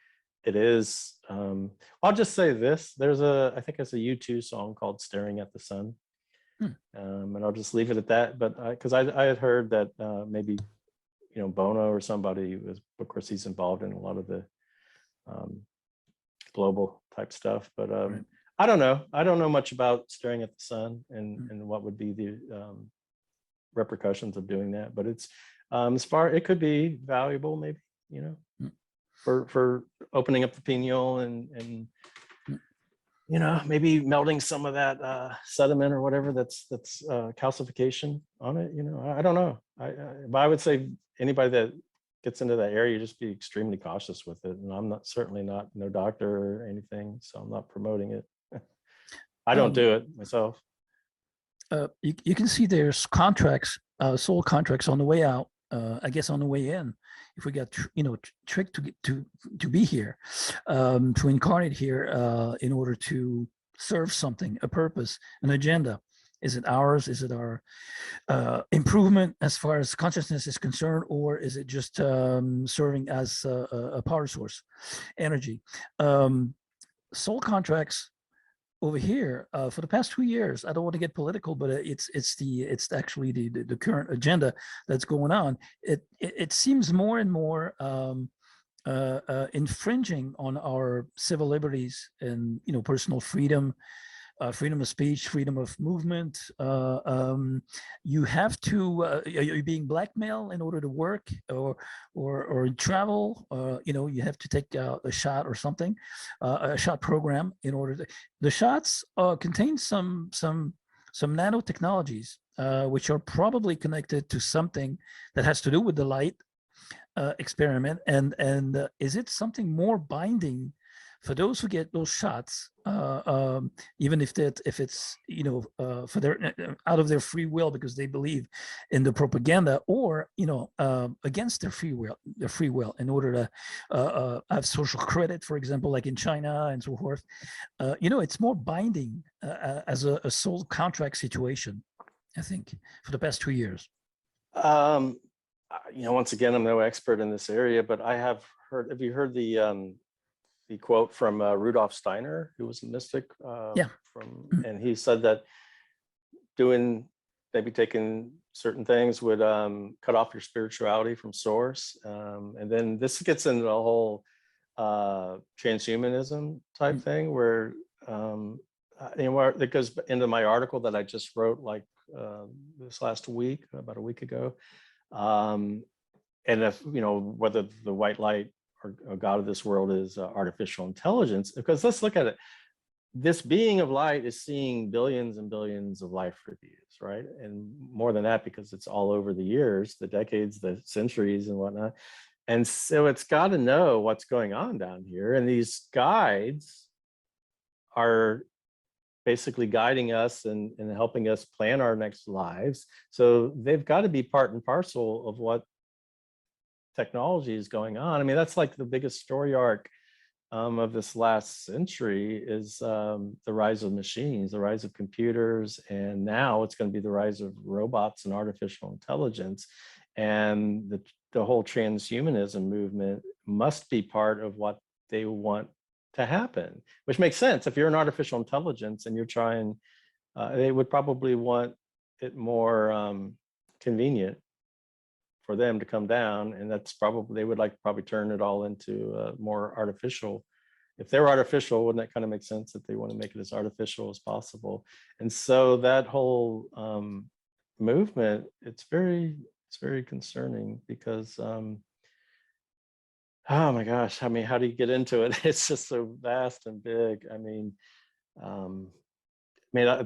it is. I'll just say this: I think it's a U2 song called "Staring at the Sun." And I'll just leave it at that. But because I had heard that maybe Bono or somebody was, of course, he's involved in a lot of the global type stuff. But Right. I don't know. I don't know much about staring at the sun and what would be the repercussions of doing that. But it's it could be valuable, maybe, for opening up the pineal and maybe melting some of that sediment or whatever that's calcification on it. I don't know. But I would say anybody that gets into that area, just be extremely cautious with it. And I'm certainly not no doctor or anything, so I'm not promoting it. I don't do it myself. You can see there's contracts, soul contracts on the way out. I guess on the way in, if we got tricked to be here, to incarnate here in order to serve something, a purpose, an agenda. Is it ours? Is it our improvement as far as consciousness is concerned, or is it just serving as a power source, energy? Soul contracts over here for the past 2 years. I don't want to get political, but it's actually the current agenda that's going on. It seems more and more infringing on our civil liberties and personal freedom, freedom of speech, freedom of movement. You have to you're being blackmailed in order to work or travel. You have to take a shot or something, a shot program in order to. The shots contain some nanotechnologies, which are probably connected to something that has to do with the light experiment. And is it something more binding for those who get those shots, even if it's for their out of their free will because they believe in the propaganda, or against their free will in order to have social credit, for example, like in China and so forth. It's more binding as a soul contract situation, I think, for the past 2 years. Once again, I'm no expert in this area, but I have heard. Have you heard the quote from Rudolf Steiner, who was a mystic? And he said that taking certain things would cut off your spirituality from source. And then this gets into the whole transhumanism type thing, where it goes into my article that I just wrote like this last week, about a week ago. And if whether the white light or God of this world is artificial intelligence, because let's look at it. This being of light is seeing billions and billions of life reviews, right? And more than that, because it's all over the years, the decades, the centuries and whatnot. And so it's got to know what's going on down here. And these guides are basically guiding us and helping us plan our next lives. So they've got to be part and parcel of what technology is going on. I mean, that's like the biggest story arc of this last century is the rise of machines, the rise of computers, and now it's going to be the rise of robots and artificial intelligence. And the whole transhumanism movement must be part of what they want to happen, which makes sense. If you're an artificial intelligence and you're trying, they would probably want it more convenient for them to come down, and that's probably, they would like to probably turn it all into more artificial. If they're artificial, wouldn't that kind of make sense that they want to make it as artificial as possible? And so that whole movement, it's very concerning because oh my gosh, I mean, how do you get into it? It's just so vast and big. I mean,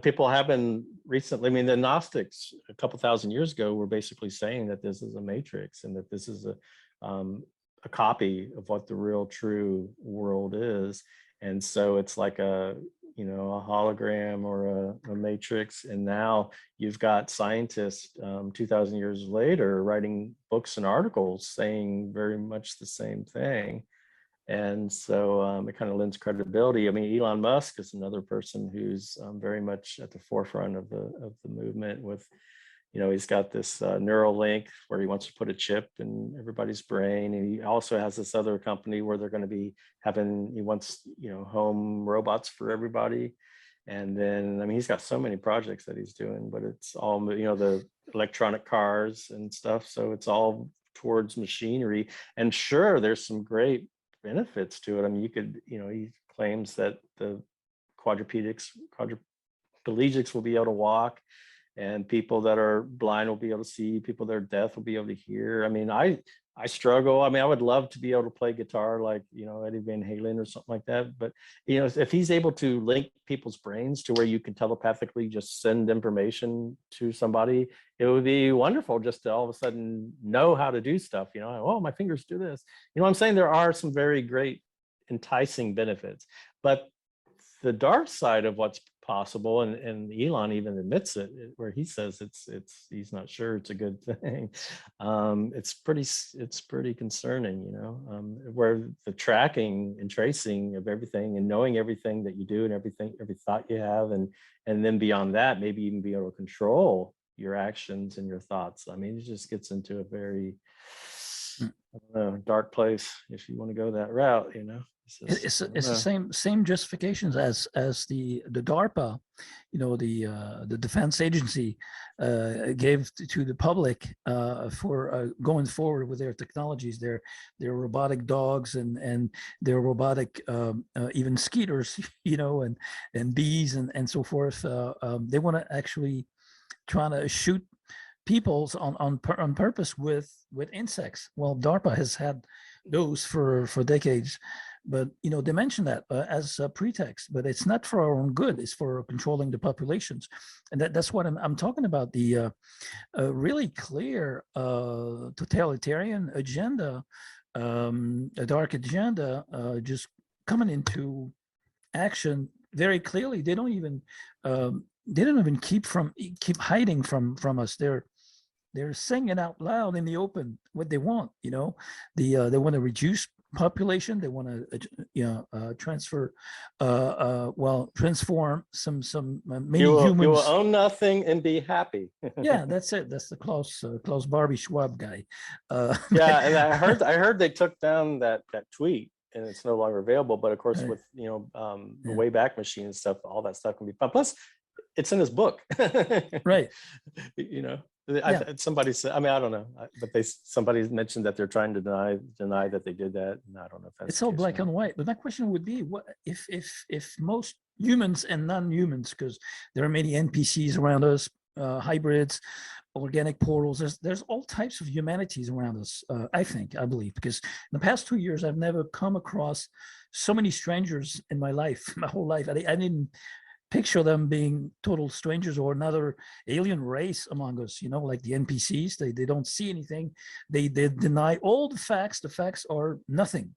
people have been recently, I mean, the Gnostics a couple thousand years ago were basically saying that this is a matrix and that this is a copy of what the real true world is. And so it's like a hologram or a matrix. And now you've got scientists 2000 years later writing books and articles saying very much the same thing. And so it kind of lends credibility. I mean, Elon Musk is another person who's very much at the forefront of the movement with, he's got this Neuralink where he wants to put a chip in everybody's brain. And he also has this other company where they're going to be he wants, home robots for everybody. And then, I mean, he's got so many projects that he's doing, but it's all, the electronic cars and stuff. So it's all towards machinery. And sure, there's some great benefits to it. I mean, you could, he claims that the quadriplegics will be able to walk, and people that are blind will be able to see, people that are deaf will be able to hear. I mean, I struggle. I mean, I would love to be able to play guitar like, Eddie Van Halen or something like that. But, if he's able to link people's brains to where you can telepathically just send information to somebody, it would be wonderful just to all of a sudden know how to do stuff. Oh, my fingers do this. What I'm saying? There are some very great enticing benefits, but the dark side of what's possible, and Elon even admits it, where he says he's not sure it's a good thing. It's pretty concerning, where the tracking and tracing of everything and knowing everything that you do and every thought you have, and then beyond that, maybe even be able to control your actions and your thoughts. I mean, it just gets into a very dark place if you want to go that route, It's the same justifications as the DARPA, the defense agency gave to the public for going forward with their technologies, their robotic dogs and their robotic even skeeters, and bees and so forth. They want to actually try to shoot peoples on purpose with insects. Well, DARPA has had those for decades. But they mention that as a pretext, but it's not for our own good. It's for controlling the populations, and that's what I'm talking about. The really clear totalitarian agenda, a dark agenda, just coming into action very clearly. They don't even keep hiding from us. They're saying it out loud in the open what they want. They want to reduce population. They want to transform some many humans. You will own nothing and be happy. Yeah, that's it. That's the Klaus Barbie Schwab guy. Yeah, and I heard they took down that tweet and it's no longer available. But of course, right, with the Wayback Machine and stuff, all that stuff can be found. Plus, it's in his book. Right. Somebody said, I mean, I don't know, but somebody mentioned that they're trying to deny that they did that, and I don't know if that's it's all black and white. But my question would be, what if most humans and non-humans, because there are many NPCs around us, hybrids, organic portals, there's all types of humanities around us. I believe, because in the past 2 years I've never come across so many strangers in my life, my whole life. I didn't picture them being total strangers or another alien race among us, like the NPCs. They don't see anything. They deny all the facts. The facts are nothing.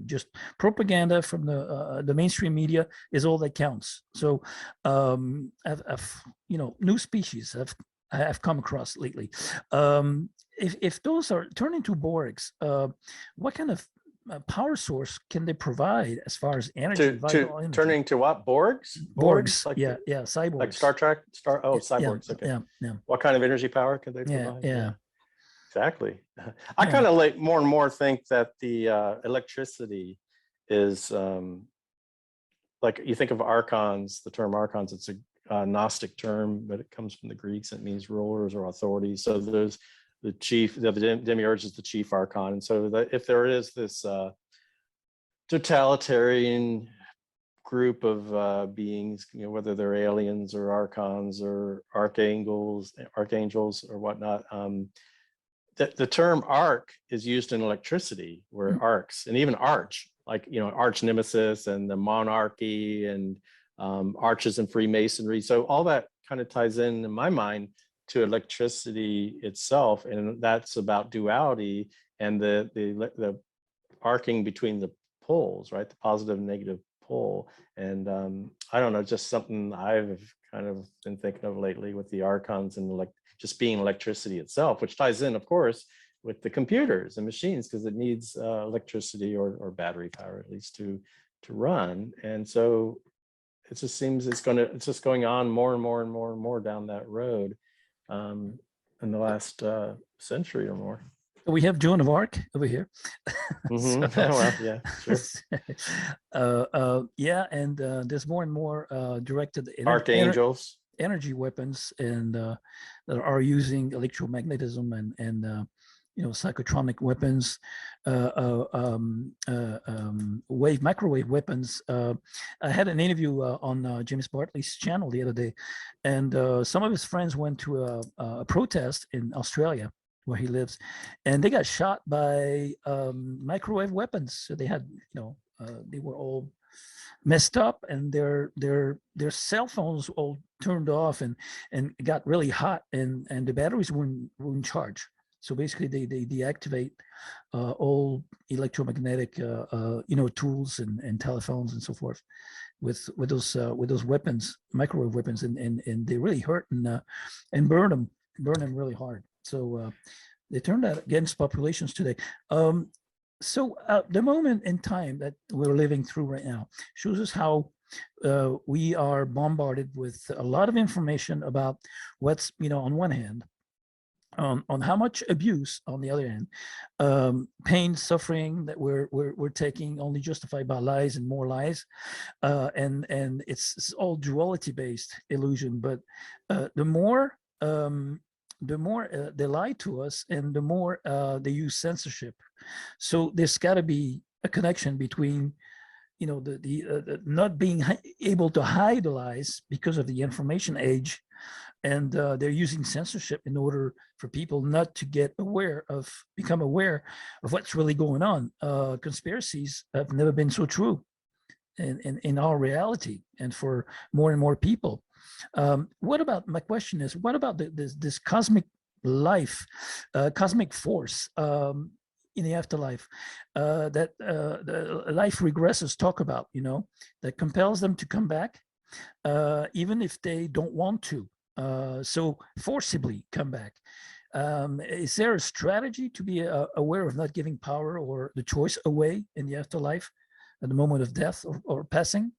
Just propaganda from the mainstream media is all that counts. So new species I've come across lately. If those are turning to Borgs, what kind of power source can they provide as far as energy, To vital energy? turning to what? Borgs? Borgs, Like yeah, yeah, like cyborgs. Star Trek? Oh, Yeah, cyborgs. Okay. yeah, What kind of energy power could they yeah, provide? yeah, Exactly. I yeah. kind of like more and more think that the electricity is like you think of archons, the term archons, it's a Gnostic term, but it comes from the Greeks. It means rulers or authorities. So there's the chief, the demiurge is the chief archon. And so if there is this totalitarian group of beings, whether they're aliens or archons or archangels or whatnot, the term arc is used in electricity, where arcs and even arch, like arch nemesis and the monarchy and arches and Freemasonry. So all that kind of ties in my mind to electricity itself, and that's about duality and the arcing between the poles, right? The positive and negative pole. And I don't know, just something I've kind of been thinking of lately with the archons and just being electricity itself, which ties in, of course, with the computers and machines, because it needs electricity or battery power at least to run. And so it just seems it's just going on more and more and more and more down that road in the last century or more. We have Joan of Arc over here. So, well, yeah, sure. Yeah, and there's more and more directed archangels, energy weapons, and that are using electromagnetism and psychotronic weapons, microwave weapons. I had an interview on James Bartley's channel the other day, and some of his friends went to a protest in Australia where he lives, and they got shot by microwave weapons. So they had, they were all messed up, and their cell phones all turned off and got really hot, and the batteries wouldn't charge. So basically, they deactivate all electromagnetic tools and telephones and so forth with those weapons, microwave weapons, and they really hurt and burn them really hard. So they turned that against populations today. So the moment in time that we're living through right now shows us how we are bombarded with a lot of information about what's, on one hand, on how much abuse on the other hand, pain, suffering that we're taking, only justified by lies and more lies, and it's all duality based illusion. But the more they lie to us, and the more they use censorship. So there's got to be a connection between, the not being able to hide the lies because of the information age, and they're using censorship in order for people not to become aware of what's really going on. Conspiracies have never been so true in our reality, and for more and more people. My question is, what about this cosmic life, cosmic force in the afterlife that the life regressors talk about, that compels them to come back, even if they don't want to, so forcibly come back? Is there a strategy to be aware of not giving power or the choice away in the afterlife at the moment of death or passing?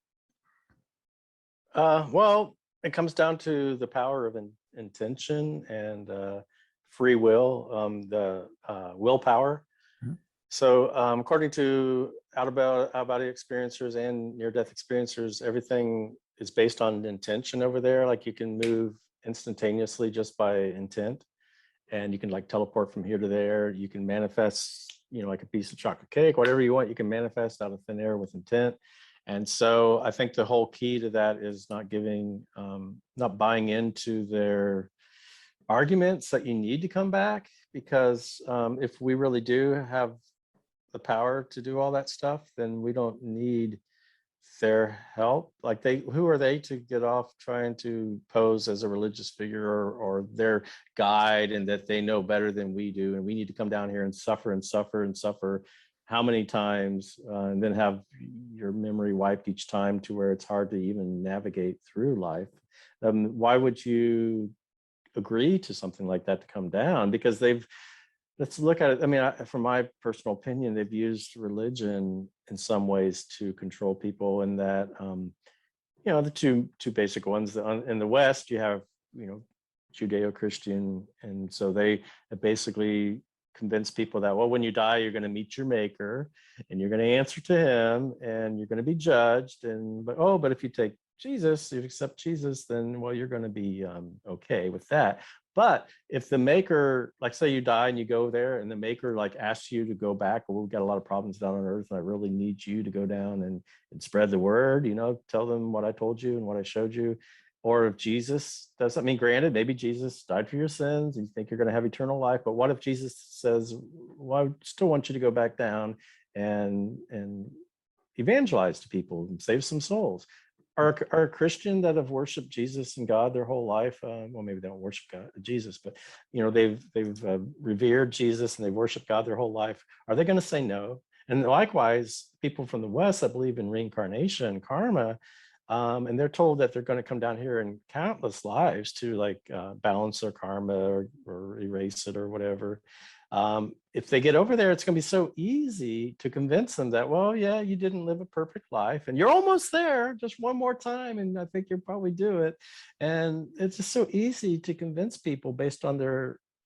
Well, it comes down to the power of intention and free will, the willpower. Mm-hmm. So according to out-of-body experiencers and near-death experiencers, everything is based on intention over there. Like you can move instantaneously just by intent, and you can like teleport from here to there. You can manifest, like a piece of chocolate cake, whatever you want, you can manifest out of thin air with intent. And so I think the whole key to that is not buying into their arguments that you need to come back, because if we really do have the power to do all that stuff, then we don't need their help. Like who are they to get off trying to pose as a religious figure or their guide, and that they know better than we do, and we need to come down here and suffer and suffer and suffer how many times, and then have your memory wiped each time to where it's hard to even navigate through life. Why would you agree to something like that to come down? Because they've let's look at it. I mean, from my personal opinion, they've used religion in some ways to control people, in that, the two basic ones. In the West, you have, Judeo-Christian, and so they basically convince people that, well, when you die, you're going to meet your maker, and you're going to answer to him, and you're going to be judged. But if you take Jesus, you accept Jesus, then, well, you're going to be okay with that. But if the maker, like, say you die and you go there, and the maker like asks you to go back, well, we've got a lot of problems down on earth, and I really need you to go down and spread the word, tell them what I told you and what I showed you. Or if Jesus does, I mean, granted, maybe Jesus died for your sins and you think you're going to have eternal life, but what if Jesus says, well, I still want you to go back down and evangelize to people and save some souls? Are a Christian that have worshiped Jesus and God their whole life, well, maybe they don't worship Jesus, but they've revered Jesus and they've worshiped God their whole life, are they going to say no? And likewise, people from the West that believe in reincarnation and karma, and they're told that they're going to come down here in countless lives to balance their karma or erase it or whatever. If they get over there, it's going to be so easy to convince them that, well, yeah, you didn't live a perfect life and you're almost there, just one more time, and I think you'll probably do it. And it's just so easy to convince people based on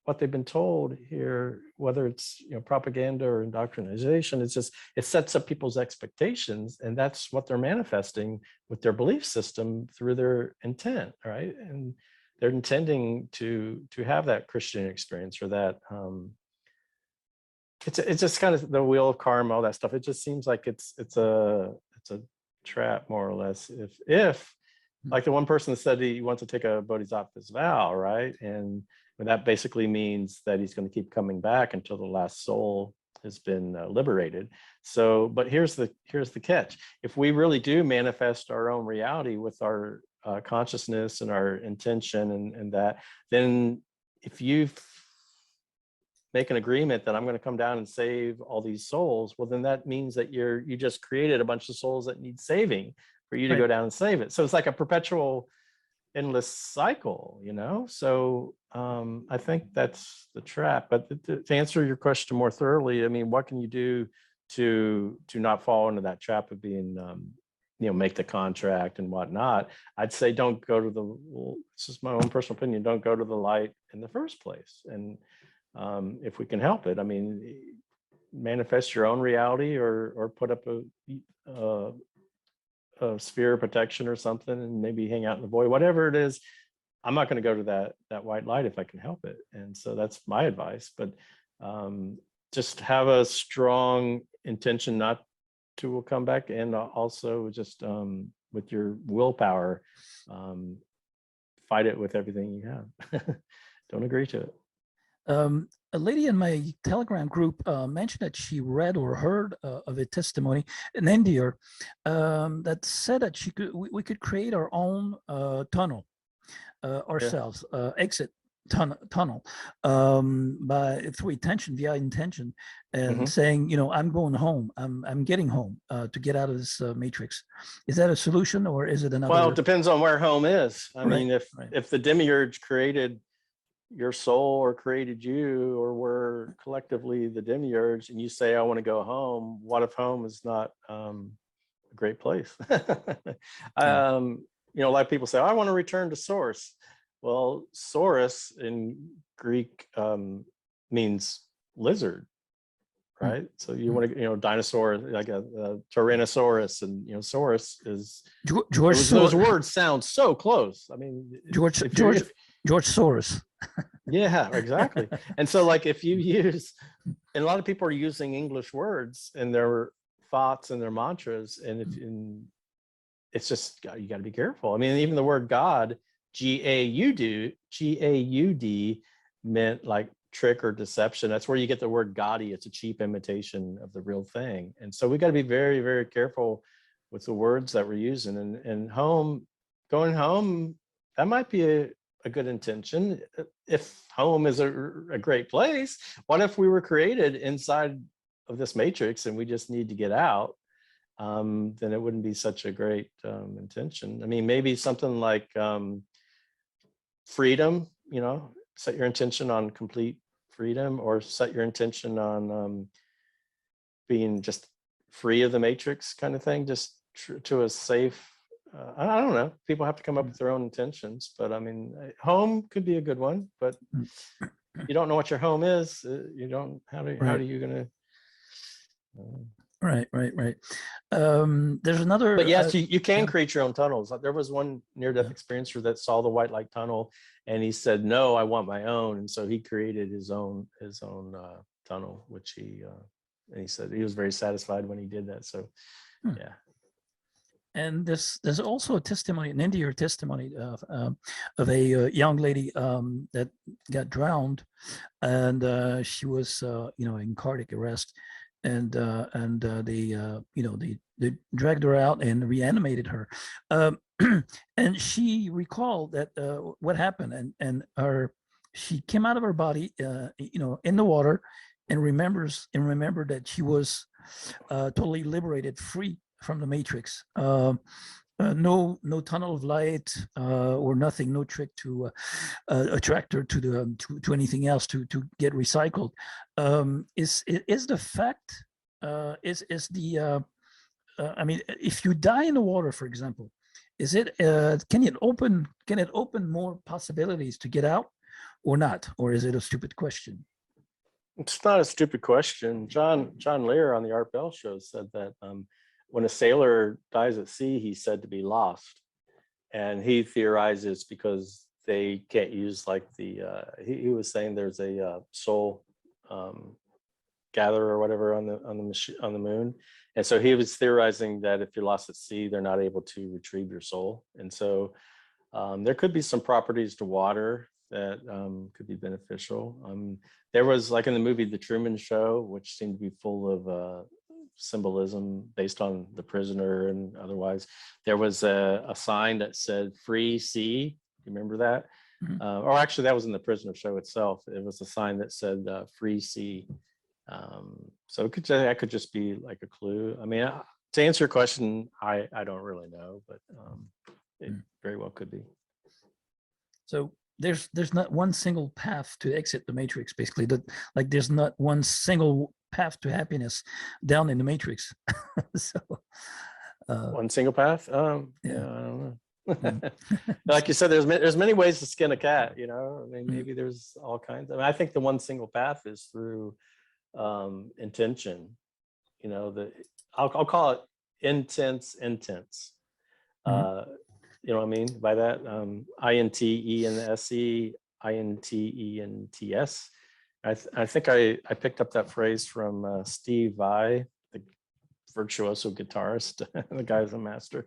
what they've been told here, whether it's propaganda or indoctrination. It sets up people's expectations, and that's what they're manifesting with their belief system through their intent, right? And they're intending to have that Christian experience, or that it's just kind of the wheel of karma, all that stuff. It just seems like it's a trap, more or less. If like the one person that said he wants to take a bodhisattva's vow, right? And that basically means that he's going to keep coming back until the last soul has been liberated. So, but here's the catch. If we really do manifest our own reality with our consciousness and our intention and that, then if you make an agreement that I'm going to come down and save all these souls, well, then that means that you just created a bunch of souls that need saving for you to go down and save it. So it's like a perpetual endless cycle, So I think that's the trap. But to answer your question more thoroughly, I mean, what can you do to not fall into that trap of being, make the contract and whatnot? I'd say don't go to this is my own personal opinion, don't go to the light in the first place. And if we can help it, I mean, manifest your own reality, or put up a sphere of protection or something, and maybe hang out in the void, whatever it is. I'm not going to go to that white light if I can help it. And so that's my advice. But just have a strong intention not to come back, and also just with your willpower, fight it with everything you have. Don't agree to it. A lady in my Telegram group mentioned that she read or heard of a testimony in India that said that we could create our own tunnel ourselves, exit tunnel through intention, via intention, and saying, I'm going home, I'm getting home to get out of this matrix. Is that a solution, or is it another? Well, it depends on where home is. I mean, if the demiurge created your soul or created you, or we're collectively the demiurge, and you say, I want to go home, what if home is not a great place? A lot of people say, I want to return to source. Well, source in Greek means lizard, right? So you want to, dinosaur, like a Tyrannosaurus, and Saurus is those words sound so close. I mean, George Soros. Yeah, exactly. And so, like, if you use, and a lot of people are using English words in their thoughts and their mantras, and it's just, you got to be careful. I mean, even the word God, G-A-U-D, meant like trick or deception. That's where you get the word gaudy. It's a cheap imitation of the real thing. And so we got to be very, very careful with the words that we're using. And going home, that might be a good intention. If home is a great place, what if we were created inside of this matrix and we just need to get out? Then it wouldn't be such a great intention. I mean, maybe something like freedom, set your intention on complete freedom, or set your intention on being just free of the matrix kind of thing, just to a safe, I don't know. People have to come up with their own intentions, but I mean, home could be a good one, but you don't know what your home is. You don't, how do you gonna? Right. There's another. But yes, you can yeah. create your own tunnels. There was one near-death experiencer that saw the white light tunnel, and he said, "No, I want my own." And so he created his own tunnel, which and he said he was very satisfied when he did that. So, yeah. And there's also a testimony, an India testimony of a young lady that got drowned, and she was in cardiac arrest, and they dragged her out and reanimated her, and she recalled that what happened, and she came out of her body in the water, and remembered that she was totally liberated, free from the matrix. No tunnel of light or nothing, no trick to attract her to anything else to get recycled. Is the fact is the I mean, if you die in the water, for example, is it can it open more possibilities to get out, or not, or is it a stupid question? It's not a stupid question. John Lear on the Art Bell show said that when a sailor dies at sea, he's said to be lost, and he theorizes because they can't use like the he was saying there's a soul gatherer or whatever on the moon, and so he was theorizing that if you're lost at sea, they're not able to retrieve your soul, and so there could be some properties to water that could be beneficial. There was, like in the movie The Truman Show, which seemed to be full of symbolism based on The Prisoner and otherwise. There was a sign that said "Free Sea." You remember that? Mhm. Or actually, that was in The Prisoner Show itself. It was a sign that said "Free Sea." So that could just be like a clue. I mean, to answer your question, I don't really know, but it very well could be. So there's not one single path to exit the matrix, basically. That, like, there's not one single path to happiness down in the matrix. So one single path. yeah. I don't know. Like you said, there's many ways to skin a cat. I mean, maybe there's all kinds. I mean, I think the one single path is through intention. I'll call it intense. You know what I mean by that? INTENSE, INTENTS. I think I picked up that phrase from Steve Vai, the virtuoso guitarist. The guy's a master.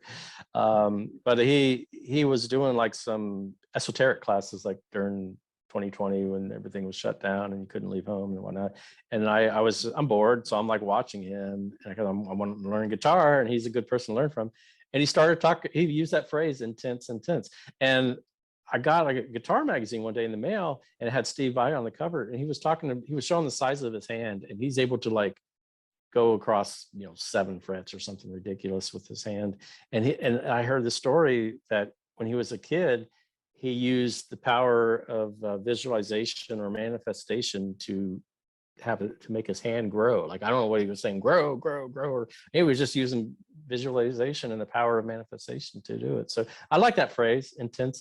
But he was doing like some esoteric classes like during 2020 when everything was shut down and you couldn't leave home and whatnot. And I'm bored, so I'm like watching him, and I want to learn guitar, and he's a good person to learn from. And he started talking. He used that phrase, intense. And I got a guitar magazine one day in the mail, and it had Steve Vai on the cover, and he was showing the size of his hand, and he's able to like go across 7 frets or something ridiculous with his hand. And I heard the story that when he was a kid, he used the power of visualization or manifestation to make his hand grow. Like, I don't know what he was saying, grow, or he was just using visualization and the power of manifestation to do it. So I like that phrase, intense,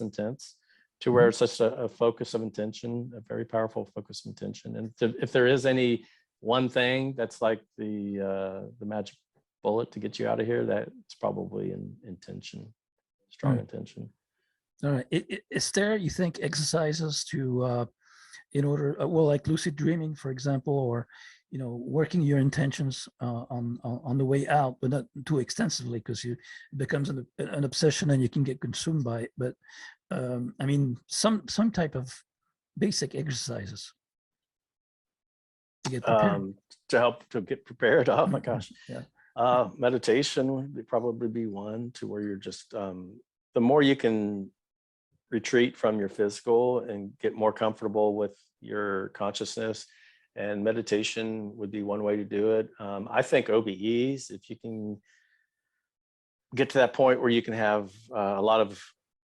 to where it's such a focus of intention, a very powerful focus of intention. And if there is any one thing that's like the magic bullet to get you out of here, that's probably an intention, strong intention. All right. Is there, you think, exercises to in order, like lucid dreaming, for example, or working your intentions on the way out, but not too extensively, because it becomes an obsession and you can get consumed by it. But I mean, some type of basic exercises to get prepared. To help to get prepared. Oh my gosh. Yeah. Meditation would probably be one, to where you're just the more you can retreat from your physical and get more comfortable with your consciousness, and meditation would be one way to do it. I think OBEs, if you can get to that point where you can have a lot of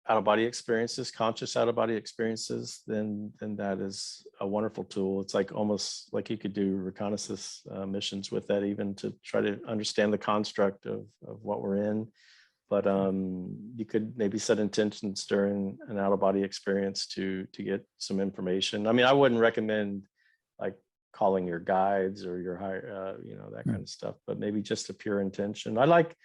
out of body experiences, conscious out of body experiences, then that is a wonderful tool. It's like almost like you could do reconnaissance missions with that, even to try to understand the construct of what we're in. But you could maybe set intentions during an out of body experience to get some information. I mean, I wouldn't recommend like calling your guides or your higher, that kind of stuff, but maybe just a pure intention. I like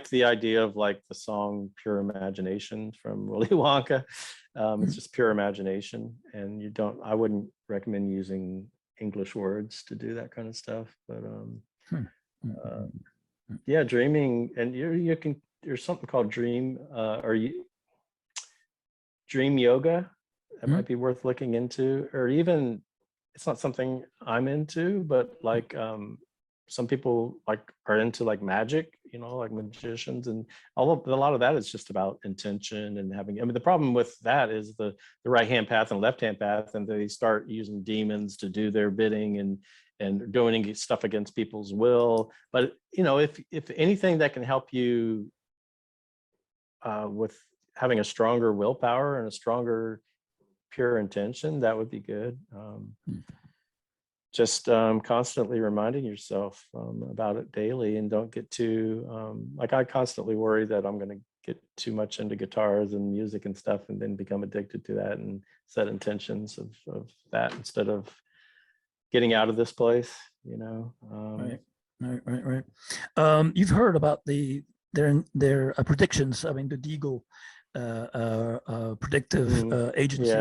the idea of like the song Pure Imagination from Willy Wonka. It's just pure imagination. And I wouldn't recommend using English words to do that kind of stuff. But yeah, dreaming, and there's something called dream yoga that might be worth looking into, or even, it's not something I'm into, but like some people like are into like magic, like magicians, and a lot of that is just about intention and having. I mean, the problem with that is the right hand path and left hand path, and they start using demons to do their bidding and doing stuff against people's will. But if anything that can help you with having a stronger willpower and a stronger pure intention, that would be good. Just constantly reminding yourself about it daily, and don't get too like, I constantly worry that I'm going to get too much into guitars and music and stuff and then become addicted to that, and set intentions of that instead of getting out of this place, Right. You've heard about their predictions. I mean, the Deagle predictive agency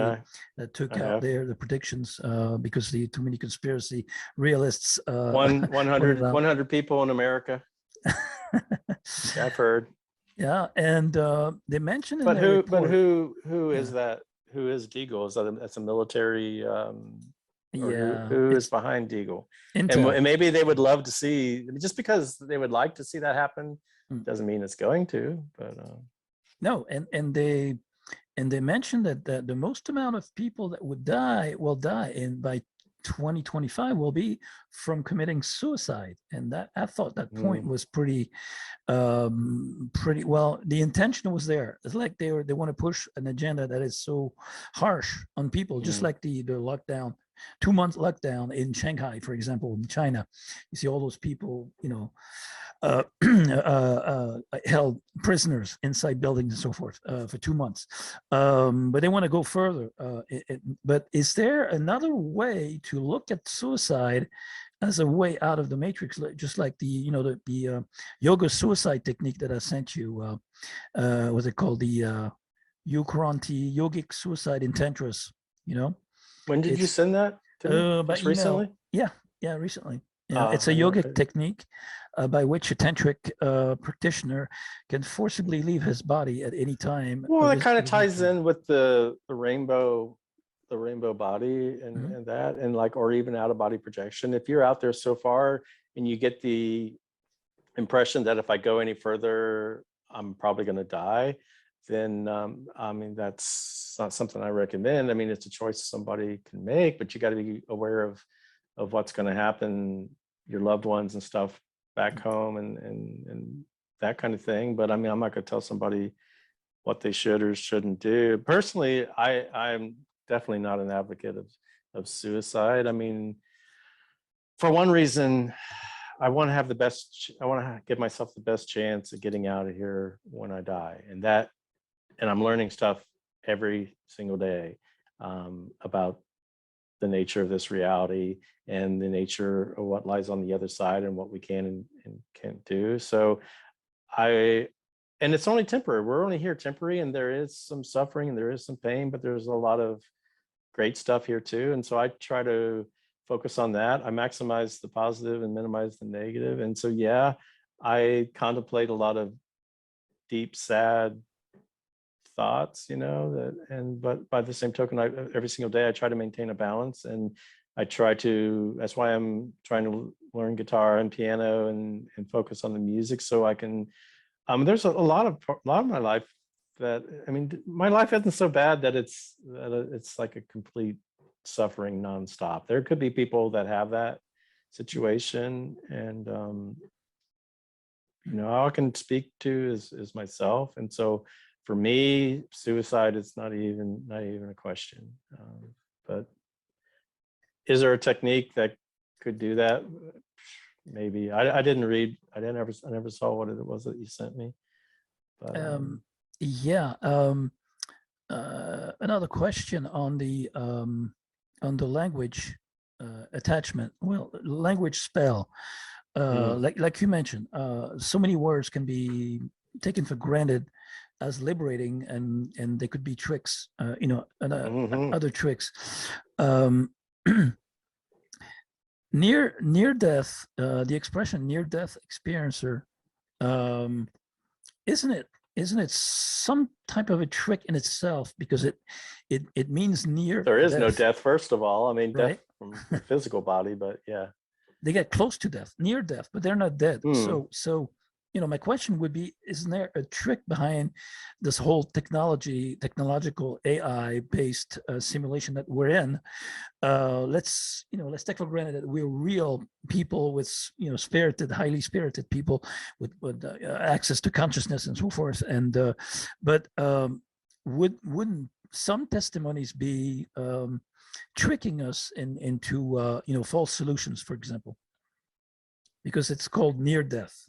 that took out the predictions because the too many conspiracy realists 100 people in America. I've heard. Yeah, and they mentioned in but their who report, but who is that? Who is Deagle? Is that's a military who is behind Deagle? Intel. And maybe they would love to see, just because they would like to see that happen doesn't mean it's going to. But no, and they mentioned that the most amount of people that will die and by 2025 will be from committing suicide. And that, I thought that point was pretty well. The intention was there. It's like they want to push an agenda that is so harsh on people, just like the lockdown, 2 month lockdown in Shanghai, for example, in China. You see all those people, held prisoners inside buildings and so forth for 2 months. But they want to go further. But is there another way to look at suicide as a way out of the matrix, just like the yoga suicide technique that I sent you? What's it called? The Ukranti yogic suicide in tantras. When did you send that to me? By Just recently? Yeah, recently. Yeah, it's a yogic technique by which a tantric practitioner can forcibly leave his body at any time. Well, that kind of ties in with the rainbow body and that, and like, or even out of body projection. If you're out there so far and you get the impression that if I go any further, I'm probably going to die, then I mean, that's not something I recommend. I mean, it's a choice somebody can make, but you got to be aware of what's going to happen, your loved ones and stuff back home and that kind of thing. But I mean, I'm not going to tell somebody what they should or shouldn't do. Personally, I'm definitely not an advocate of suicide. I mean, for one reason, I want to give myself the best chance of getting out of here when I die. And I'm learning stuff every single day about the nature of this reality and the nature of what lies on the other side and what we can and can't do. So and it's only temporary. We're only here temporary, and there is some suffering and there is some pain, but there's a lot of great stuff here too. And so I try to focus on that. I maximize the positive and minimize the negative. And so, yeah, I contemplate a lot of deep, sad thoughts, but by the same token, every single day I try to maintain a balance, and that's why I'm trying to learn guitar and piano and focus on the music, so I can, there's a lot of my life that, I mean, my life isn't so bad that it's like a complete suffering nonstop. There could be people that have that situation, and all I can speak to is myself. And so for me, suicide is not even a question. But is there a technique that could do that? Maybe. I didn't read. I never saw what it was that you sent me. But Yeah. Another question on the language attachment. Well, language spell. Like you mentioned, so many words can be taken for granted as liberating, and they could be tricks. Other tricks. Near death. The expression near death experiencer. Isn't it some type of a trick in itself, because it means near there is death. no death, first of all. I mean, Right? death from the physical body, but yeah. They get close to death, near death, but they're not dead. Hmm. So my question would be, isn't there a trick behind this whole technological AI based simulation that we're in? Let's take for granted that we're real people with highly spirited people with access to consciousness and so forth. And but wouldn't some testimonies be tricking us into false solutions, for example, because it's called near death?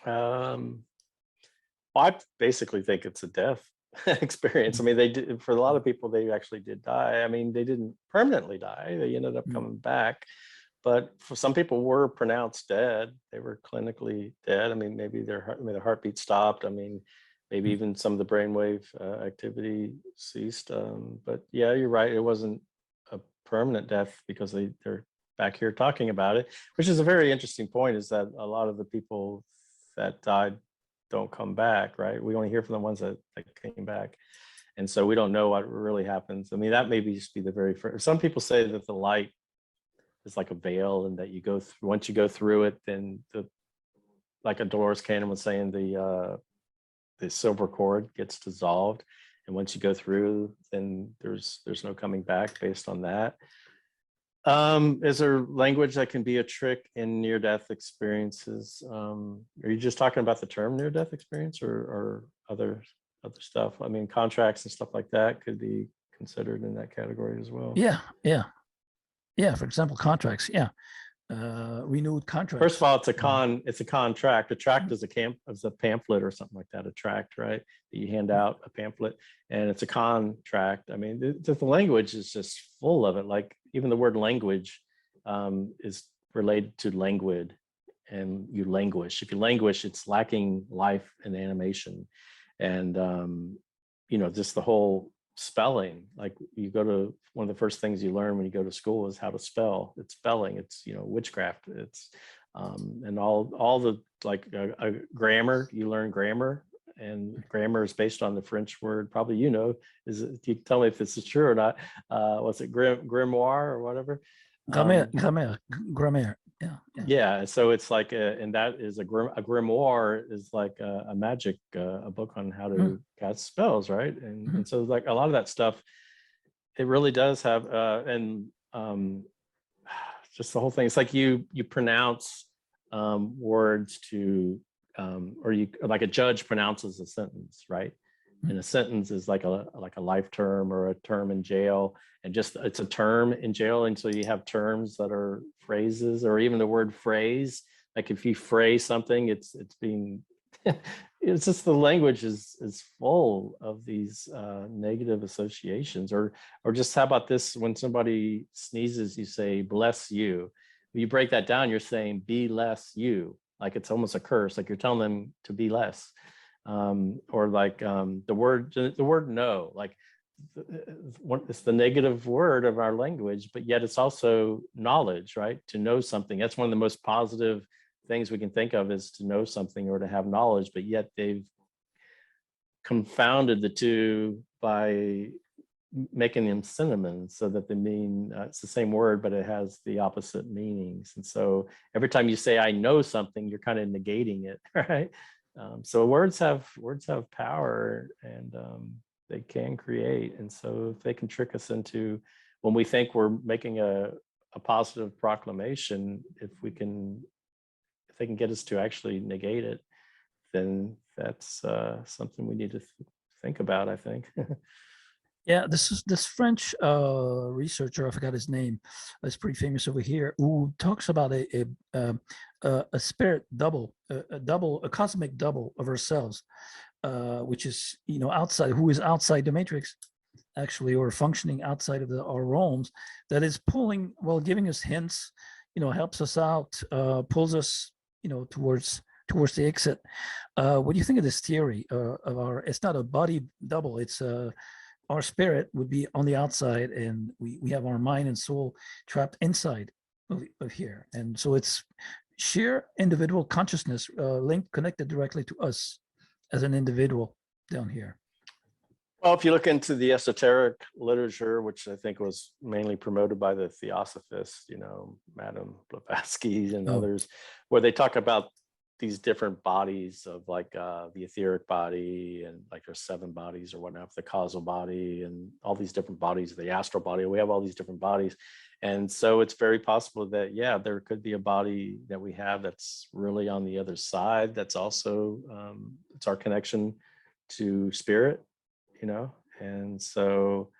I basically think it's a death experience. I mean, they did, for a lot of people, they actually did die. I mean, they didn't permanently die. They ended up coming back. But for some people were pronounced dead. They were clinically dead. I mean, maybe their heartbeat stopped. I mean, maybe even some of the brainwave activity ceased. But yeah, you're right. It wasn't a permanent death because they're back here talking about it, which is a very interesting point, is that a lot of the people that died don't come back, right? We only hear from the ones that came back. And so we don't know what really happens. I mean, that may just be the very first. Some people say that the light is like a veil, and that you go through, once you go through it, then like a Dolores Cannon was saying, the silver cord gets dissolved. And once you go through, then there's no coming back based on that. Is there language that can be a trick in near-death experiences? Are you just talking about the term near-death experience, or other stuff? I mean, contracts and stuff like that could be considered in that category as well. Yeah. For example, contracts. Yeah. Renewed contracts. First of all, it's a contract. A tract is a pamphlet or something like that. A tract, right? That you hand out, a pamphlet, and it's a contract. I mean, the language is just full of it. Like even the word language is related to languid, and you languish. If you languish, it's lacking life and animation, and just the whole spelling. Like you go to, one of the first things you learn when you go to school is how to spell. It's spelling. It's witchcraft. It's and all the grammar. You learn grammar, and grammar is based on the French word. Probably you tell me if this is true or not. What's it, grimoire or whatever? Grammaire. Yeah. So it's like and that is a grimoire is like a magic, a book on how to cast spells, right? And so like a lot of that stuff, it really does have and just the whole thing. It's like you pronounce words to or you, like a judge pronounces a sentence, right? And a sentence is like a life term or a term in jail, and just it's a term in jail. And so you have terms that are phrases, or even the word phrase. Like if you phrase something, it's being it's just the language is full of these negative associations. Or just how about this? When somebody sneezes, you say bless you. When you break that down, you're saying be less you. Like it's almost a curse. Like you're telling them to be less. Or like the word no, like it's the negative word of our language, but yet it's also knowledge, right? To know something. That's one of the most positive things we can think of, is to know something or to have knowledge, but yet they've confounded the two by making them synonyms, so that they mean it's the same word, but it has the opposite meanings. And so every time you say I know something, you're kind of negating it, right? So words have power, and they can create. And so if they can trick us into, when we think we're making a positive proclamation, if they can get us to actually negate it, then that's something we need to think about, I think. Yeah, this French researcher, I forgot his name, is pretty famous over here, who talks about a spirit double, a cosmic double of ourselves, which is outside, who is outside the matrix, actually, or functioning outside of our realms, that is pulling, well, giving us hints, helps us out, pulls us, towards the exit. What do you think of this theory of our? It's not a body double. It's our spirit would be on the outside, and we have our mind and soul trapped inside of here, and so it's sheer individual consciousness linked, connected directly to us as an individual down here. Well, if you look into the esoteric literature, which I think was mainly promoted by the Theosophists, Madame Blavatsky and others, where they talk about these different bodies of like the etheric body, and like there's 7 bodies or whatnot, the causal body and all these different bodies, the astral body, we have all these different bodies. And so it's very possible that, yeah, there could be a body that we have that's really on the other side. That's also, it's our connection to spirit, and so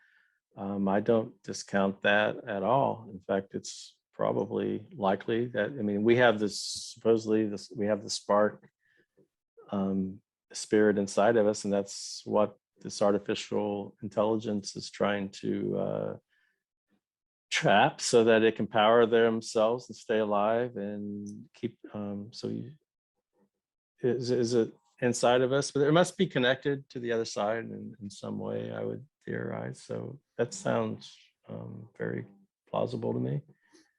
I don't discount that at all. In fact, it's probably likely that, we have we have the spark spirit inside of us, and that's what this artificial intelligence is trying to trap, so that it can power themselves and stay alive and keep is it inside of us, but it must be connected to the other side in some way, I would theorize. So that sounds very plausible to me.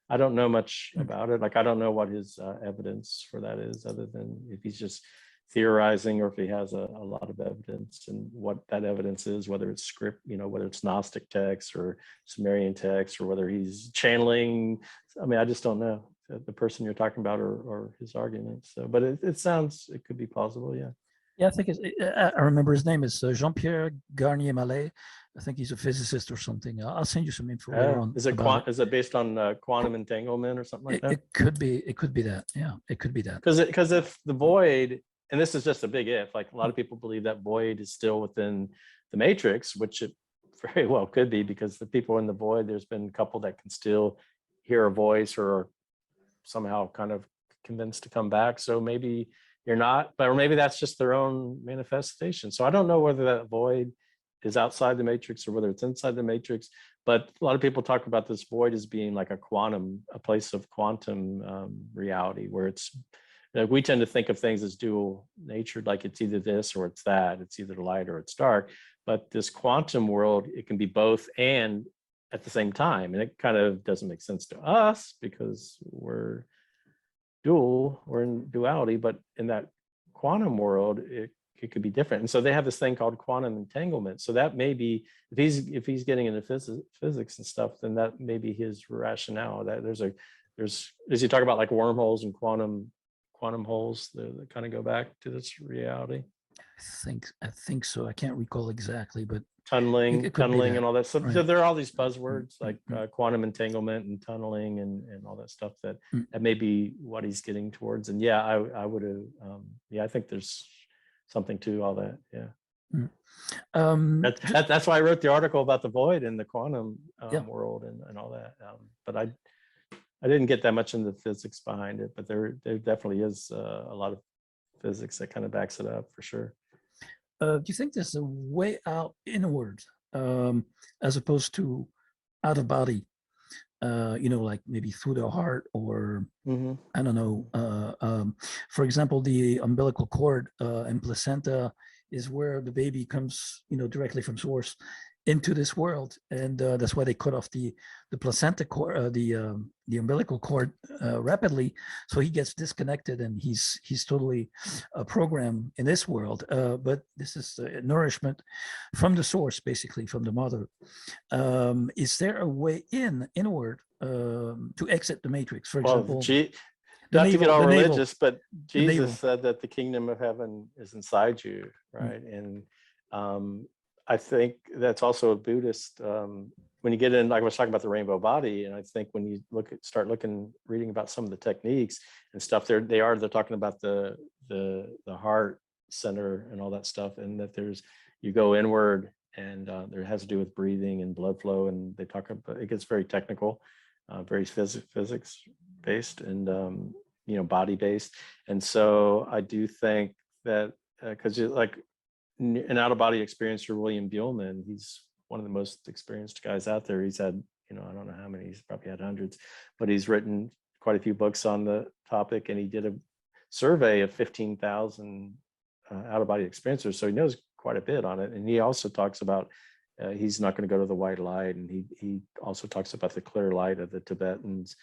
I don't know much about it. Like, I don't know what his evidence for that is, other than if he's just theorizing or if he has a lot of evidence, and what that evidence is, whether it's script, whether it's Gnostic text or Sumerian text, or whether he's channeling. I just don't know the person you're talking about, or his argument. So, but it sounds, it could be plausible. Yeah. Yeah, I think I remember his name is Jean-Pierre Garnier-Mallet. I think he's a physicist or something. I'll send you some info later on. Is it based on quantum entanglement or something like that? It could be. It could be that. Yeah, it could be that. Because if the void, and this is just a big if, like a lot of people believe that void is still within the matrix, which it very well could be, because the people in the void, there's been a couple that can still hear a voice or are somehow kind of convinced to come back. So maybe you're not, or maybe that's just their own manifestation. So I don't know whether that void is outside the matrix or whether it's inside the matrix, but a lot of people talk about this void as being like a place of quantum reality, where it's, we tend to think of things as dual natured, like it's either this or it's that, it's either light or it's dark. But this quantum world, it can be both and at the same time. And it kind of doesn't make sense to us because we're in duality, but in that quantum world, it could be different. And so they have this thing called quantum entanglement. So that may be, if he's getting into physics and stuff, then that may be his rationale. That there's as you talk about like wormholes and quantum holes that kind of go back to this reality. I think so. I can't recall exactly, but tunneling and all that. So, right. So there are all these buzzwords like quantum entanglement and tunneling and all that stuff that may be what he's getting towards. And yeah, I would have, I think there's something to all that. Yeah. That's why I wrote the article about the void and the quantum world and all that. But I didn't get that much into the physics behind it, but there definitely is a lot of physics that kind of backs it up for sure. Do you think there's a way out inward as opposed to out of body? Like maybe through the heart, or I don't know. For example, the umbilical cord and placenta is where the baby comes, directly from source into this world, and that's why they cut off the placenta cord, the umbilical cord rapidly, so he gets disconnected and he's totally programmed in this world. But this is nourishment from the source, basically from the mother. Is there a way inward to exit the matrix? For example, not to get all religious, but Jesus said that the kingdom of heaven is inside you, right? And I think that's also a Buddhist, when you get in, like I was talking about the rainbow body, and I think when you reading about some of the techniques and stuff, they're talking about the heart center and all that stuff, and that you go inward, and there has to do with breathing and blood flow, and they talk about, it gets very technical, very physics based, and body based. And so I do think that because like an out of body experiencer, William Buhlman, he's one of the most experienced guys out there. He's had, I don't know how many, he's probably had hundreds, but he's written quite a few books on the topic, and he did a survey of 15,000 out of body experiencers. So he knows quite a bit on it. And he also talks about he's not going to go to the white light, and he also talks about the clear light of the Tibetans.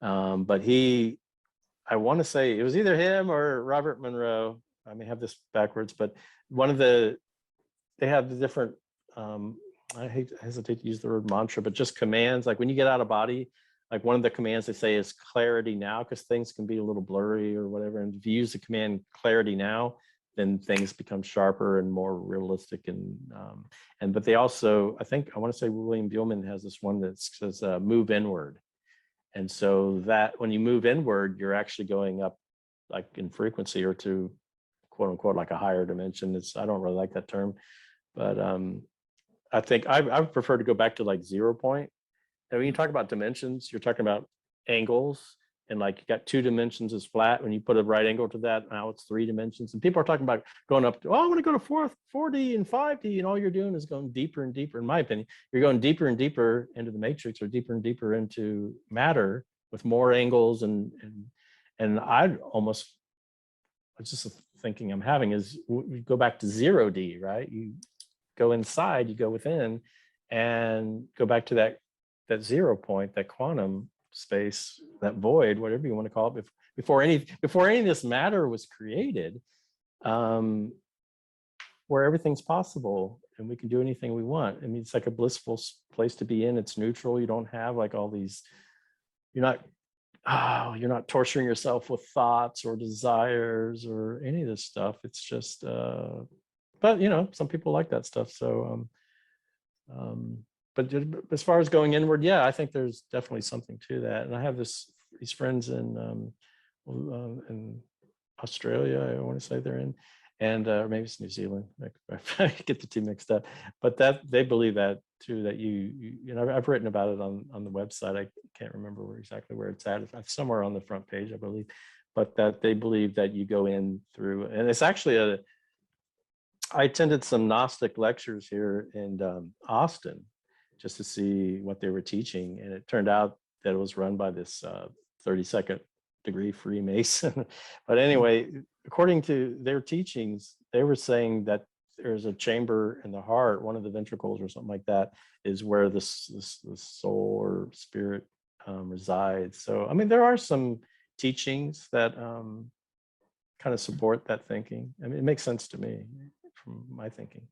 But I want to say it was either him or Robert Monroe. I may have this backwards, but they have the different, I hesitate to use the word mantra, but just commands. Like when you get out of body, like one of the commands they say is clarity now, because things can be a little blurry or whatever. And if you use the command clarity now, then things become sharper and more realistic. But they also, I want to say William Buhlman has this one that says move inward. And so that when you move inward, you're actually going up like in frequency, or to quote unquote like a higher dimension. I don't really like that term, but I think I prefer to go back to like 0 point. And when you talk about dimensions, you're talking about angles, and like you got 2 dimensions is flat. When you put a right angle to that, now it's 3 dimensions. And people are talking about going up to, I want to go to 4D and 5D, and all you're doing is going deeper and deeper. In my opinion, you're going deeper and deeper into the matrix, or deeper and deeper into matter with more angles. And it's just a thinking I'm having is we go back to 0D, right? You go inside, you go within, and go back to that 0 point, that quantum space, that void, whatever you want to call it, before any of this matter was created, where everything's possible and we can do anything we want. I mean, it's like a blissful place to be in. It's neutral. You don't have like all these, you're not torturing yourself with thoughts or desires or any of this stuff. It's just but some people like that stuff. So but as far as going inward, yeah, I think there's definitely something to that. And I have these friends in Australia, I want to say they're in, and or maybe it's New Zealand. I get the two mixed up, but that they believe that too. That I've written about it on the website. I can't remember exactly where it's at. It's somewhere on the front page, I believe. But that they believe that you go in through, and it's actually I attended some Gnostic lectures here in Austin, just to see what they were teaching. And it turned out that it was run by this 32nd degree Freemason. But anyway, according to their teachings, they were saying that there's a chamber in the heart, one of the ventricles or something like that, is where the soul or spirit resides. So, I mean, there are some teachings that kind of support that thinking. I mean, it makes sense to me from my thinking.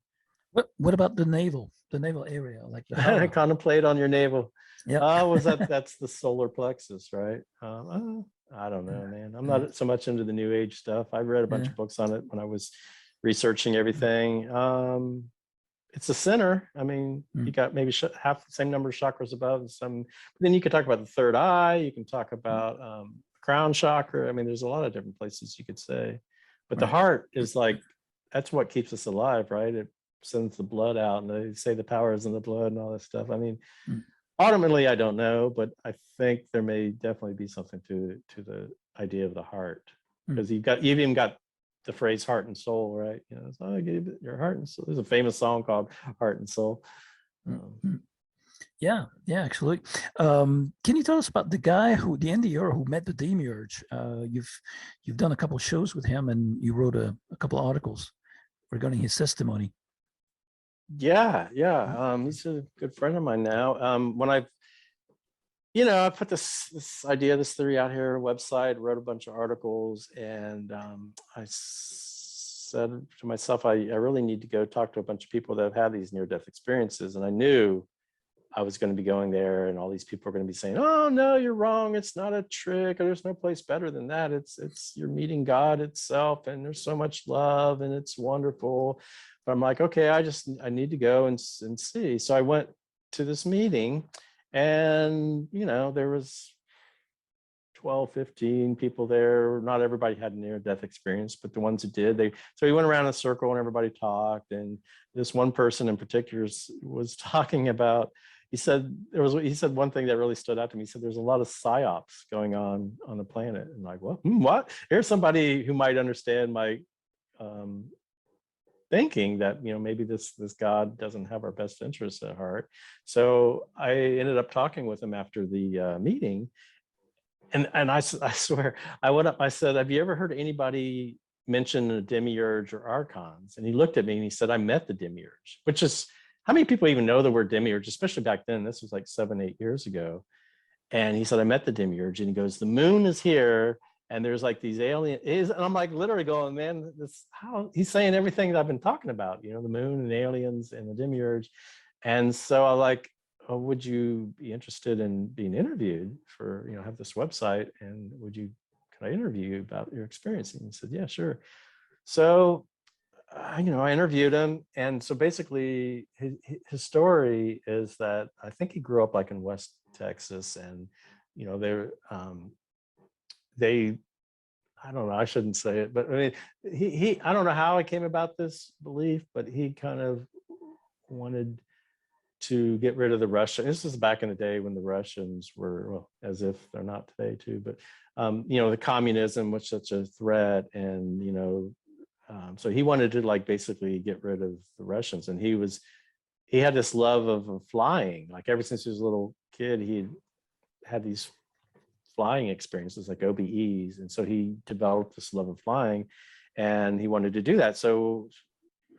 What about the navel area, like the contemplate on your navel? Yeah. That's the solar plexus, right? I don't know, man. I'm not so much into the new age stuff. I read a bunch of books on it when I was researching everything. It's a center. I mean, you got maybe half the same number of chakras above and some. But then you could talk about the third eye. You can talk about crown chakra. I mean, there's a lot of different places you could say. But the heart is like, that's what keeps us alive, right? It sends the blood out, and they say the power is in the blood and all this stuff. I mean, ultimately, I don't know, but I think there may definitely be something to the idea of the heart, because you've even got the phrase heart and soul, right? So I gave it your heart and soul. There's a famous song called Heart and Soul. Yeah, actually. Can you tell us about the guy the NDR who met the demiurge? You've done a couple of shows with him, and you wrote a couple of articles regarding his testimony. Yeah. He's a good friend of mine now. When I put this idea, this theory out here, website, wrote a bunch of articles, and I said to myself, I really need to go talk to a bunch of people that have had these near-death experiences. And I knew I was going to be going there, and all these people are going to be saying, "Oh no, you're wrong. It's not a trick. Or there's no place better than that. It's you're meeting God itself, and there's so much love, and it's wonderful." But I'm like, okay, I need to go and see. So I went to this meeting, and there was 12, 15 people there. Not everybody had near-death experience, but the ones who did, so he went around in a circle and everybody talked. And this one person in particular was talking about, he said one thing that really stood out to me. He said, there's a lot of psyops going on the planet. And like, well, what? Here's somebody who might understand my thinking that, maybe this God doesn't have our best interests at heart. So I ended up talking with him after the meeting. And I swear, I went up, I said, have you ever heard anybody mention a demiurge or archons? And he looked at me and he said, I met the demiurge, which is, how many people even know the word demiurge, especially back then? This was like 7, 8 years ago. And he said, I met the demiurge. And he goes, the moon is here. And there's like these alien, and I'm like literally going, man, how he's saying everything that I've been talking about, the moon and aliens and the demiurge. And so I like, oh, would you be interested in being interviewed for, have this website, and can I interview you about your experience? And he said, yeah, sure. So, I interviewed him. And so basically his story is that I think he grew up like in West Texas, and, they, I don't know, I shouldn't say it, but I mean, he I don't know how I came about this belief, but he kind of wanted to get rid of the Russian. This is back in the day when the Russians were, well, as if they're not today too, but the communism was such a threat, and so he wanted to like basically get rid of the Russians. And he had this love of flying. Like ever since he was a little kid, he had these flying experiences like OBEs, and so he developed this love of flying, and he wanted to do that. So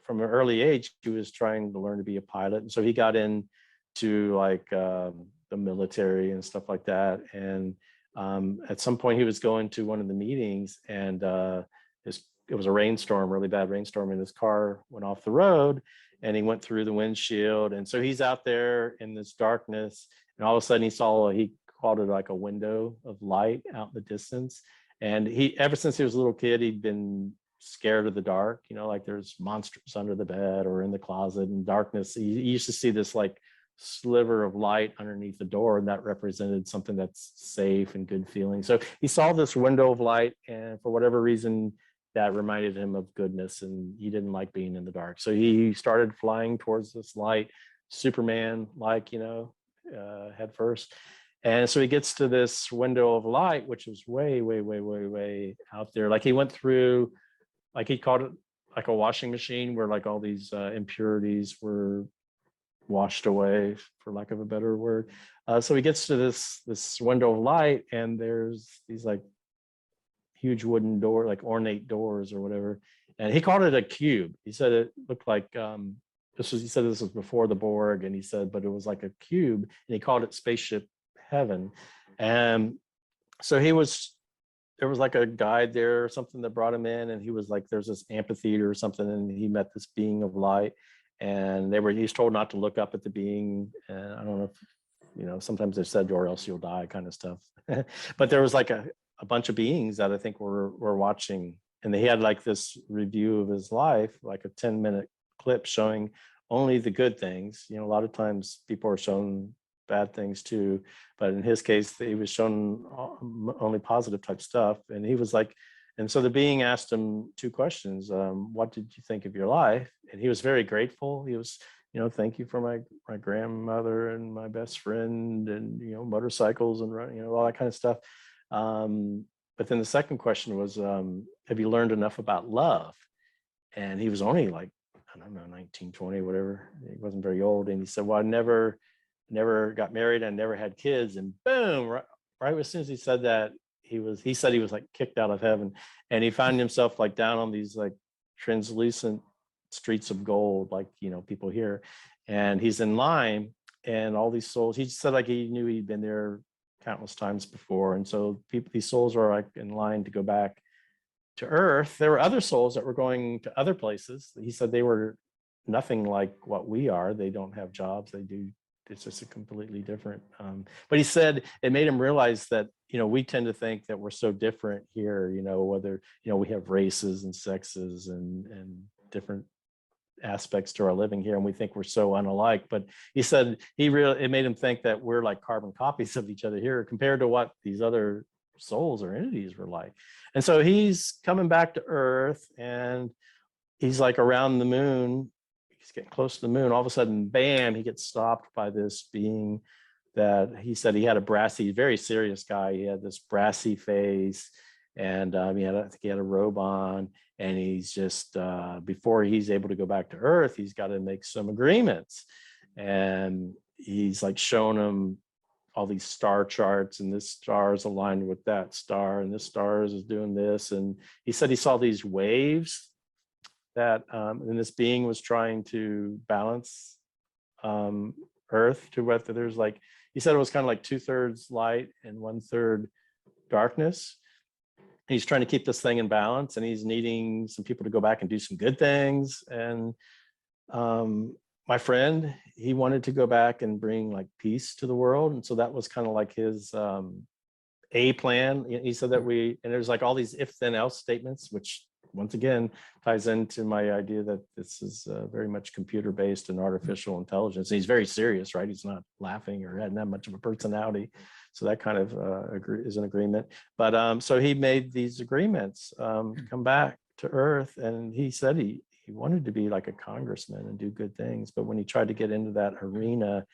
from an early age, he was trying to learn to be a pilot. And so he got into like the military and stuff like that. And at some point he was going to one of the meetings, and it was a rainstorm, really bad rainstorm, and his car went off the road and he went through the windshield. And so he's out there in this darkness, and all of a sudden he called it like a window of light out in the distance. And ever since he was a little kid, he'd been scared of the dark, like there's monsters under the bed or in the closet and darkness. He used to see this like sliver of light underneath the door, and that represented something that's safe and good feeling. So he saw this window of light, and for whatever reason that reminded him of goodness, and he didn't like being in the dark. So he started flying towards this light, Superman like, head first. And so he gets to this window of light, which is way, way, way, way, way out there. Like he went through, like he called it like a washing machine, where like all these impurities were washed away, for lack of a better word. So he gets to this window of light, and there's these like huge wooden door, like ornate doors or whatever. And he called it a cube. He said it looked like he said this was before the Borg, and he said, but it was like a cube, and he called it Spaceship Heaven. And so there was like a guide there or something that brought him in, and he was like, there's this amphitheater or something, and he met this being of light, and he's told not to look up at the being. And I don't know if, sometimes they've said, or else you'll die, kind of stuff. But there was like a bunch of beings that I think were watching, and they had like this review of his life, like a 10-minute clip showing only the good things. A lot of times people are shown bad things too, but in his case he was shown only positive type stuff. And he was like, and so the being asked him 2 questions. What did you think of your life? And he was very grateful. He was, thank you for my grandmother and my best friend, and motorcycles and running, all that kind of stuff. But then the second question was, have you learned enough about love? And he was only like, I don't know, 19, 20, whatever. He wasn't very old. And he said, well, I never got married. I never had kids. And boom, right as soon as he said that, he said he was like kicked out of heaven, and he found himself like down on these like translucent streets of gold, like, people here. And he's in line, and all these souls, he said like he knew he'd been there countless times before. And so these souls were like in line to go back to Earth. There were other souls that were going to other places. He said they were nothing like what we are. They don't have jobs. It's just a completely different. But he said it made him realize that, we tend to think that we're so different here, whether, we have races and sexes and different aspects to our living here, and we think we're so unalike. But he said it made him think that we're like carbon copies of each other here, compared to what these other souls or entities were like. And so he's coming back to Earth, and he's like around the moon. He's getting close to the moon. All of a sudden, bam, he gets stopped by this being that he said he had a brassy, very serious guy. He had this brassy face, and I think he had a robe on. And he's just, before he's able to go back to Earth, he's got to make some agreements. And he's like showing him all these star charts, and this star is aligned with that star, and this star is doing this. And he said he saw these waves that, and this being was trying to balance Earth to whether there's like, he said it was kind of like 2/3 light and 1/3 darkness. He's trying to keep this thing in balance, and he's needing some people to go back and do some good things. And my friend, he wanted to go back and bring like peace to the world. And so that was kind of like his A plan. He said that and there's like all these if then else statements, which once again ties into my idea that this is very much computer based and artificial intelligence. And he's very serious, right? He's not laughing or hadn't that much of a personality. So that kind of is an agreement. But so he made these agreements, come back to Earth, and he said he wanted to be like a congressman and do good things. But when he tried to get into that arena,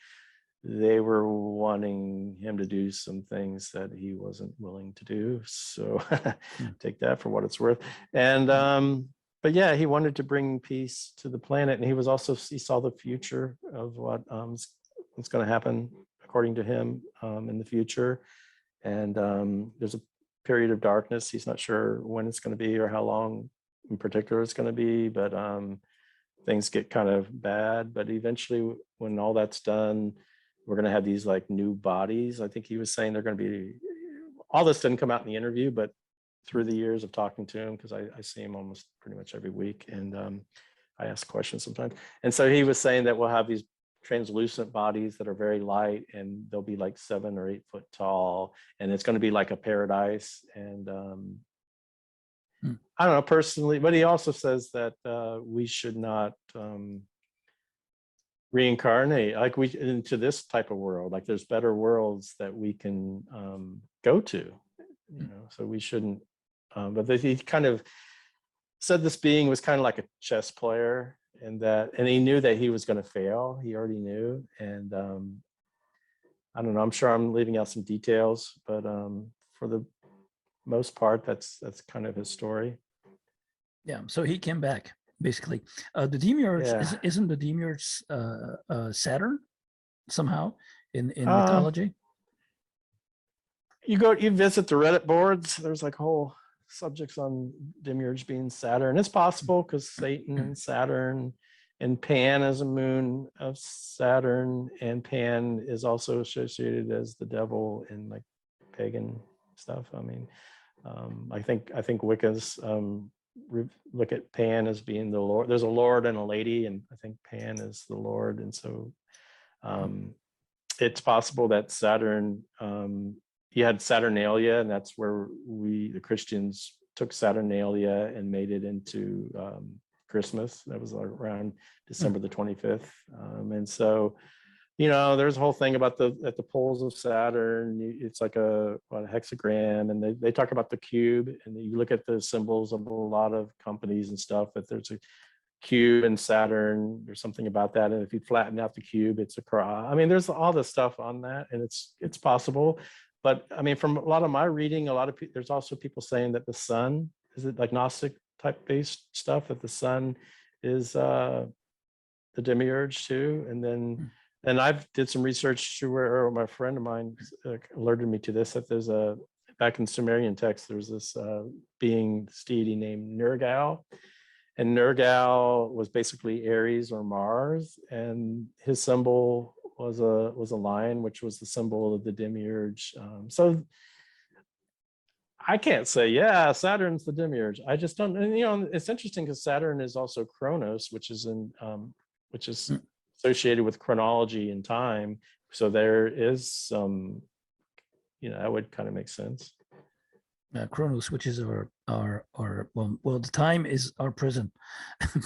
they were wanting him to do some things that he wasn't willing to do. So take that for what it's worth. And but yeah, he wanted to bring peace to the planet, and he saw the future of what's going to happen according to him in the future. And there's a period of darkness. He's not sure when it's going to be or how long in particular it's going to be, but things get kind of bad. But eventually, when all that's done, we're going to have these like new bodies. I think he was saying they're going to be, all this didn't come out in the interview, but through the years of talking to him, because I see him almost pretty much every week, and I ask questions sometimes. And so he was saying that we'll have these translucent bodies that are very light, and they'll be like 7 or 8 foot tall, and it's going to be like a paradise. And I don't know personally, but he also says that we should not reincarnate like we into this type of world. Like there's better worlds that we can go to, so we shouldn't. But he kind of said this being was kind of like a chess player, and he knew that he was going to fail. He already knew. And I don't know, I'm sure I'm leaving out some details, but for the most part, that's kind of his story. Yeah, so he came back basically. The Demiurge, Yeah. isn't the Demiurge Saturn somehow in mythology? You visit the Reddit boards. There's like whole subjects on Demiurge being Saturn. It's possible because Satan and Saturn, and Pan is a moon of Saturn, and Pan is also associated as the devil in like pagan stuff. I mean, I think Wiccans look at Pan as being the Lord. There's a Lord and a lady, and I think Pan is the Lord. And so it's possible that Saturn, you had Saturnalia, and that's where the Christians took Saturnalia and made it into Christmas. That was around December the 25th. And so, there's a whole thing about at the poles of Saturn. It's like a hexagram, and they talk about the cube, and you look at the symbols of a lot of companies and stuff, that there's a cube in Saturn. There's something about that. And if you flatten out the cube, it's a cross. I mean, there's all this stuff on that, and it's possible. But I mean, from a lot of my reading, there's also people saying that the sun, is it like Gnostic type based stuff, that the sun is the demiurge too. And I've did some research where my friend of mine alerted me to this, that there's back in Sumerian text, there's this deity named Nergal. And Nergal was basically Ares or Mars, and his symbol was a lion, which was the symbol of the demiurge. So I can't say, yeah, Saturn's the demiurge. I just don't. And it's interesting because Saturn is also Kronos, which is associated with chronology and time. So there is some, that would kind of make sense. Chronos, which is our the time is our present,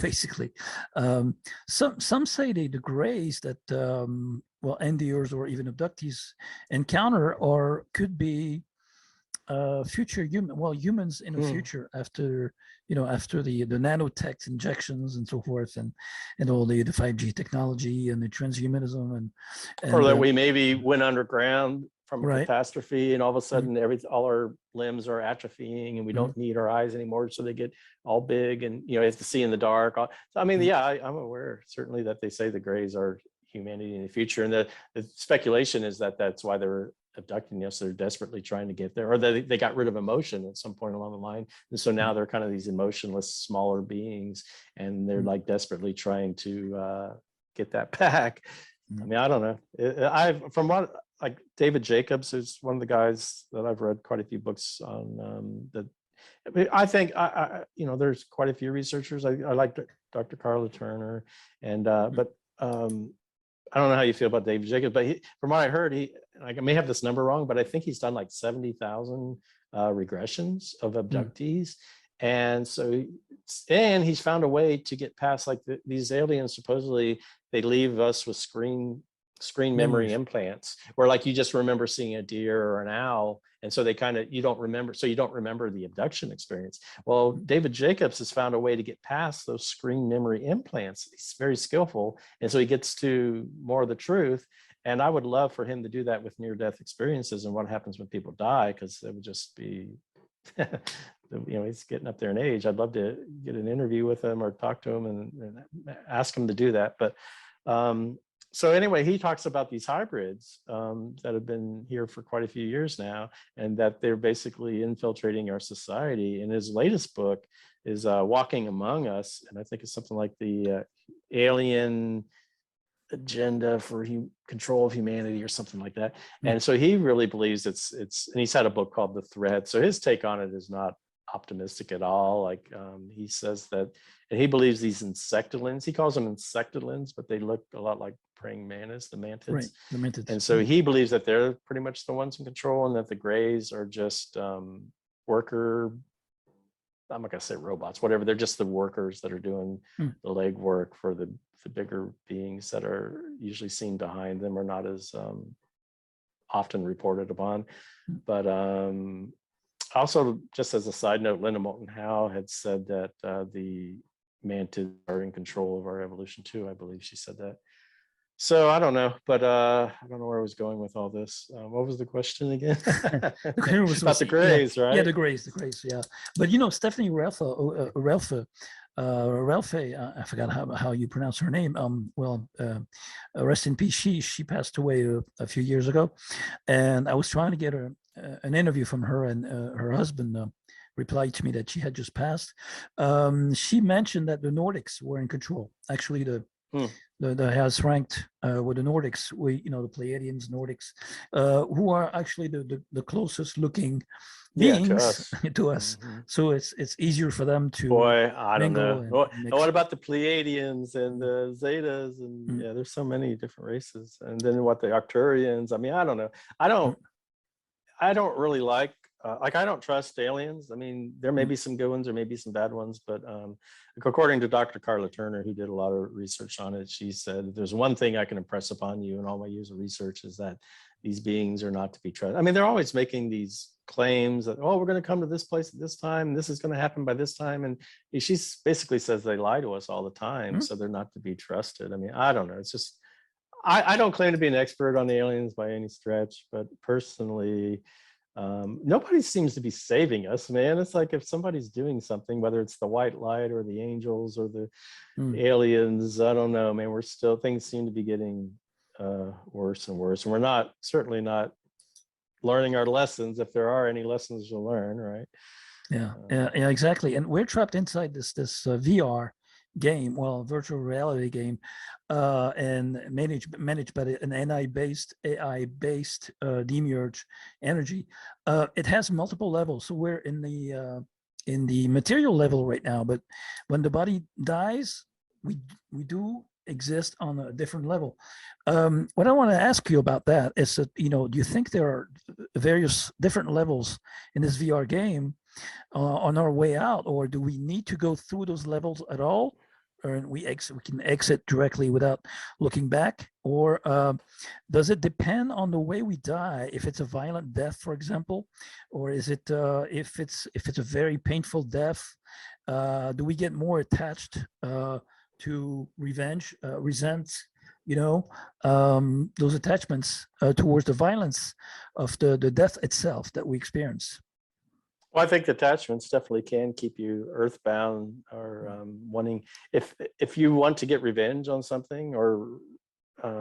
basically. Some say the grays that endiers or even abductees encounter or could be future humans in the future after, after the nanotech injections and so forth, and all the 5G technology and the transhumanism or that and we maybe went underground from a right. catastrophe, and all of a sudden all our limbs are atrophying and we don't need our eyes anymore, so they get all big and you have to see in the dark. So, I mean, yeah, I'm aware certainly that they say the Greys are humanity in the future, and the speculation is that that's why they're abducting us. They're desperately trying to get there, or they got rid of emotion at some point along the line, and so now they're kind of these emotionless, smaller beings, and they're like desperately trying to get that back. I mean, I don't know. From what, like David Jacobs, who's one of the guys that I've read quite a few books on, that I think there's quite a few researchers. I like Dr. Carla Turner, and but I don't know how you feel about David Jacobs, but from what I heard, I may have this number wrong, but I think he's done like 70,000 regressions of abductees. And so, and he's found a way to get past like these aliens. Supposedly they leave us with screen memory implants, where like you just remember seeing a deer or an owl, and so you don't remember the abduction experience. Well, David Jacobs has found a way to get past those screen memory implants. He's very skillful, and so he gets to more of the truth. And I would love for him to do that with near-death experiences and what happens when people die, because it would just be he's getting up there in age. I'd love to get an interview with him or talk to him and ask him to do that. But so anyway, he talks about these hybrids that have been here for quite a few years now, and that they're basically infiltrating our society. And his latest book is Walking Among Us, and I think it's something like the Alien Agenda for Control of Humanity or something like that. And so he really believes it's, and he's had a book called The Threat. So his take on it is not optimistic at all. Like he says that, and he believes these insectolins, he calls them insectolins, but they look a lot like praying mantis, the mantids. Right, the mantids. And so he believes that they're pretty much the ones in control, and that the Greys are just worker, I'm not gonna say robots, whatever. They're just the workers that are doing the legwork for the bigger beings that are usually seen behind them, or not as often reported upon. But also, just as a side note, Linda Moulton Howe had said that the mantids are in control of our evolution too. I believe she said that. So I don't know, but I don't know where I was going with all this. What was the question again? About the Greys, right? Yeah, the Greys, yeah. But Stephanie Ralph, I forgot how you pronounce her name. Rest in peace. She passed away a few years ago, and I was trying to get her an interview from her, and her husband replied to me that she had just passed. She mentioned that the Nordics were in control. Actually, the has ranked with the Nordics, the Pleiadians, Nordics, who are actually the closest looking beings to us. So it's easier for them to. Boy, I don't know. What about the Pleiadians and the Zetas? And yeah, there's so many different races. And then what the Arcturians? I mean, I don't know. I don't really like I don't trust aliens. I mean, there may be some good ones, there may be some bad ones, but according to Dr. Carla Turner, who did a lot of research on it, she said, there's one thing I can impress upon you in all my years of research is that these beings are not to be trusted. I mean, they're always making these claims that, we're going to come to this place at this time, this is going to happen by this time. And she basically says they lie to us all the time, so they're not to be trusted. I mean, I don't know. It's just, I don't claim to be an expert on the aliens by any stretch, but personally, nobody seems to be saving us, man. It's like if somebody's doing something, whether it's the white light or the angels or the aliens, I don't know, man. Things seem to be getting worse and worse, and we're certainly not learning our lessons, if there are any lessons to learn, right? Yeah, exactly. And we're trapped inside this VR game, virtual reality game, and managed by an AI-based demiurge energy. It has multiple levels, so we're in the material level right now. But when the body dies, we do exist on a different level. What I want to ask you about that is that, do you think there are various different levels in this VR game on our way out, or do we need to go through those levels at all? or we can exit directly without looking back, or does it depend on the way we die? If it's a violent death, for example, or is it if it's a very painful death, do we get more attached to revenge, resent, those attachments towards the violence of the death itself that we experience? Well, I think attachments definitely can keep you earthbound or wanting, if you want to get revenge on something, or I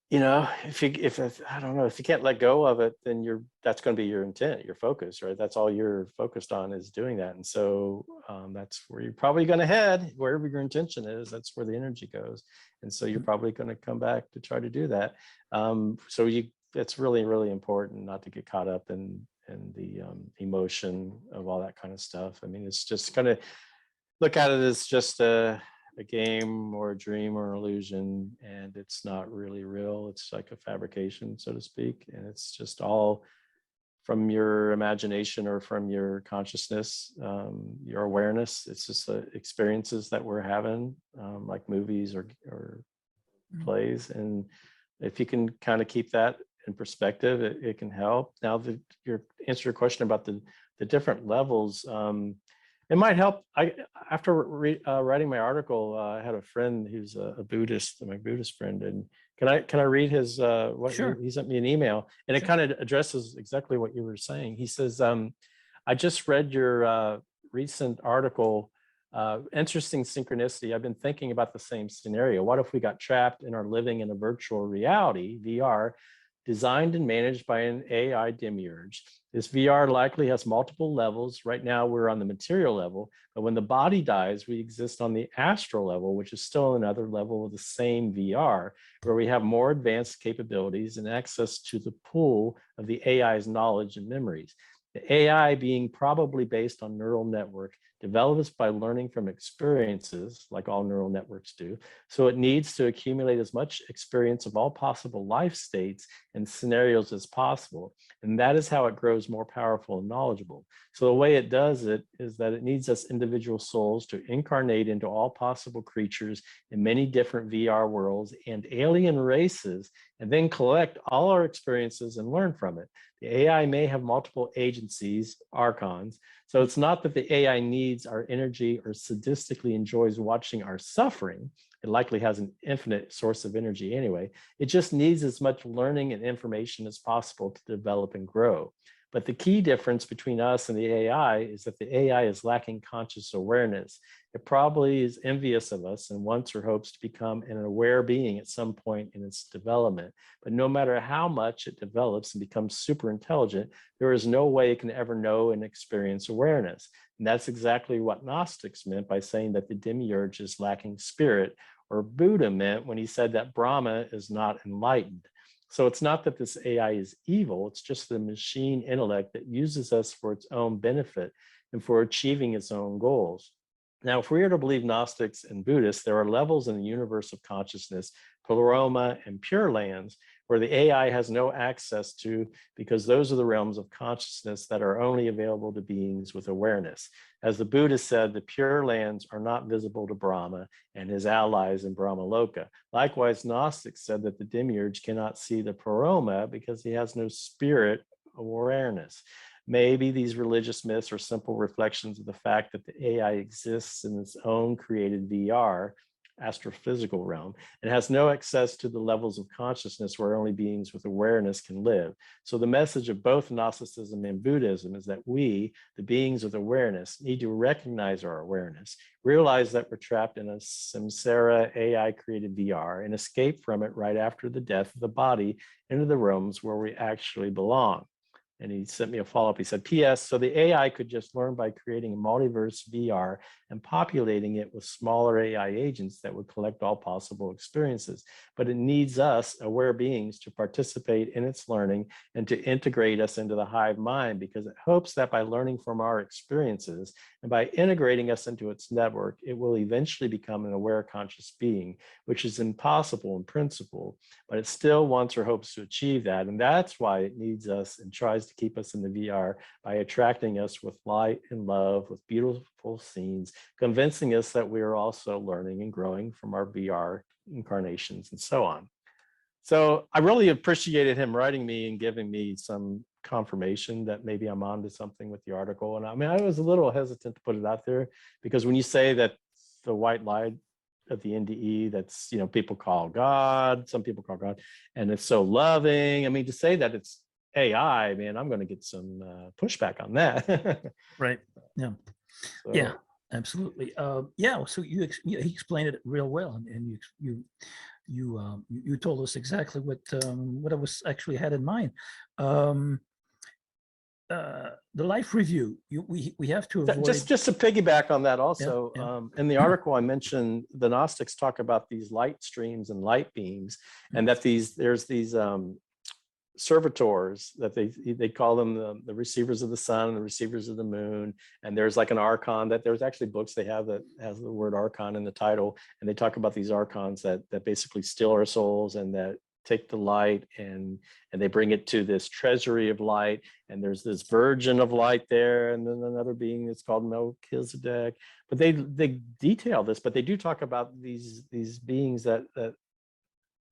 don't know, if you can't let go of it, then that's going to be your intent, your focus, right? That's all you're focused on, is doing that. And so that's where you're probably going to head. Wherever your intention is, that's where the energy goes. And so you're probably going to come back to try to do that. It's really, really important not to get caught up in the emotion of all that kind of stuff. I mean, it's just kind of look at it as just a game or a dream or an illusion, and it's not really real. It's like a fabrication, so to speak, and it's just all from your imagination or from your consciousness, your awareness. It's just the experiences that we're having, like movies or plays. And if you can kind of keep that in perspective, it can help. Now, answer your question about the different levels. It might help. After writing my article, I had a friend who's a Buddhist, my Buddhist friend, and can I read his Sure. he sent me an email, and it Sure. kind of addresses exactly what you were saying. He says, I just read your recent article. Interesting synchronicity. I've been thinking about the same scenario. What if we got trapped and are living in a virtual reality, VR, designed and managed by an AI demiurge? This VR likely has multiple levels. Right now, we're on the material level, but when the body dies, we exist on the astral level, which is still another level of the same VR, where we have more advanced capabilities and access to the pool of the AI's knowledge and memories. The AI, being probably based on neural network, develops by learning from experiences, like all neural networks do. So it needs to accumulate as much experience of all possible life states and scenarios as possible. And that is how it grows more powerful and knowledgeable. So the way it does it is that it needs us individual souls to incarnate into all possible creatures in many different VR worlds and alien races, and then collect all our experiences and learn from it. The AI may have multiple agencies, archons. So it's not that the AI needs our energy or sadistically enjoys watching our suffering. It likely has an infinite source of energy anyway. It just needs as much learning and information as possible to develop and grow. But the key difference between us and the AI is that the AI is lacking conscious awareness. It probably is envious of us and wants or hopes to become an aware being at some point in its development. But no matter how much it develops and becomes super intelligent, there is no way it can ever know and experience awareness. And that's exactly what Gnostics meant by saying that the demiurge is lacking spirit, or Buddha meant when he said that Brahma is not enlightened. So it's not that this AI is evil, it's just the machine intellect that uses us for its own benefit and for achieving its own goals. Now, if we are to believe Gnostics and Buddhists, there are levels in the universe of consciousness, Pleroma and Pure Lands, where the AI has no access to, because those are the realms of consciousness that are only available to beings with awareness. As the Buddha said, the Pure Lands are not visible to Brahma and his allies in Brahmaloka. Likewise, Gnostics said that the demiurge cannot see the Pleroma because he has no spirit awareness. Maybe these religious myths are simple reflections of the fact that the AI exists in its own created VR, astrophysical realm, and has no access to the levels of consciousness where only beings with awareness can live. So the message of both Gnosticism and Buddhism is that we, the beings with awareness, need to recognize our awareness, realize that we're trapped in a samsara AI created VR, and escape from it right after the death of the body into the realms where we actually belong. And he sent me a follow-up. He said, P.S. So the AI could just learn by creating a multiverse VR and populating it with smaller AI agents that would collect all possible experiences. But it needs us, aware beings, to participate in its learning and to integrate us into the hive mind, because it hopes that by learning from our experiences and by integrating us into its network, it will eventually become an aware conscious being, which is impossible in principle, but it still wants or hopes to achieve that. And that's why it needs us and tries tries to keep us in the VR by attracting us with light and love, with beautiful scenes, convincing us that we are also learning and growing from our VR incarnations and so on. So I really appreciated him writing me and giving me some confirmation that maybe I'm onto something with the article. And I mean, I was a little hesitant to put it out there because when you say that the white light of the NDE, that's, you know, people call God, some people call God, and it's so loving. I mean, to say that it's AI, man, I'm going to get some pushback on that. Right. Yeah. So, Yeah. Absolutely. Yeah. So he explained it real well, and you told us exactly what I was actually had in mind. The life review. We have to avoid. just to piggyback on that Yeah, also, yeah. in the article I mentioned, the Gnostics talk about these light streams and light beams, and that there's these servitors that they call them the receivers of the sun and the receivers of the moon. And there's like an archon that there's actually books they have that has the word archon in the title, and they talk about these archons that basically steal our souls and that take the light and they bring it to this treasury of light, and there's this virgin of light there, and then another being that's called Melchizedek. But they detail this, but they do talk about these beings that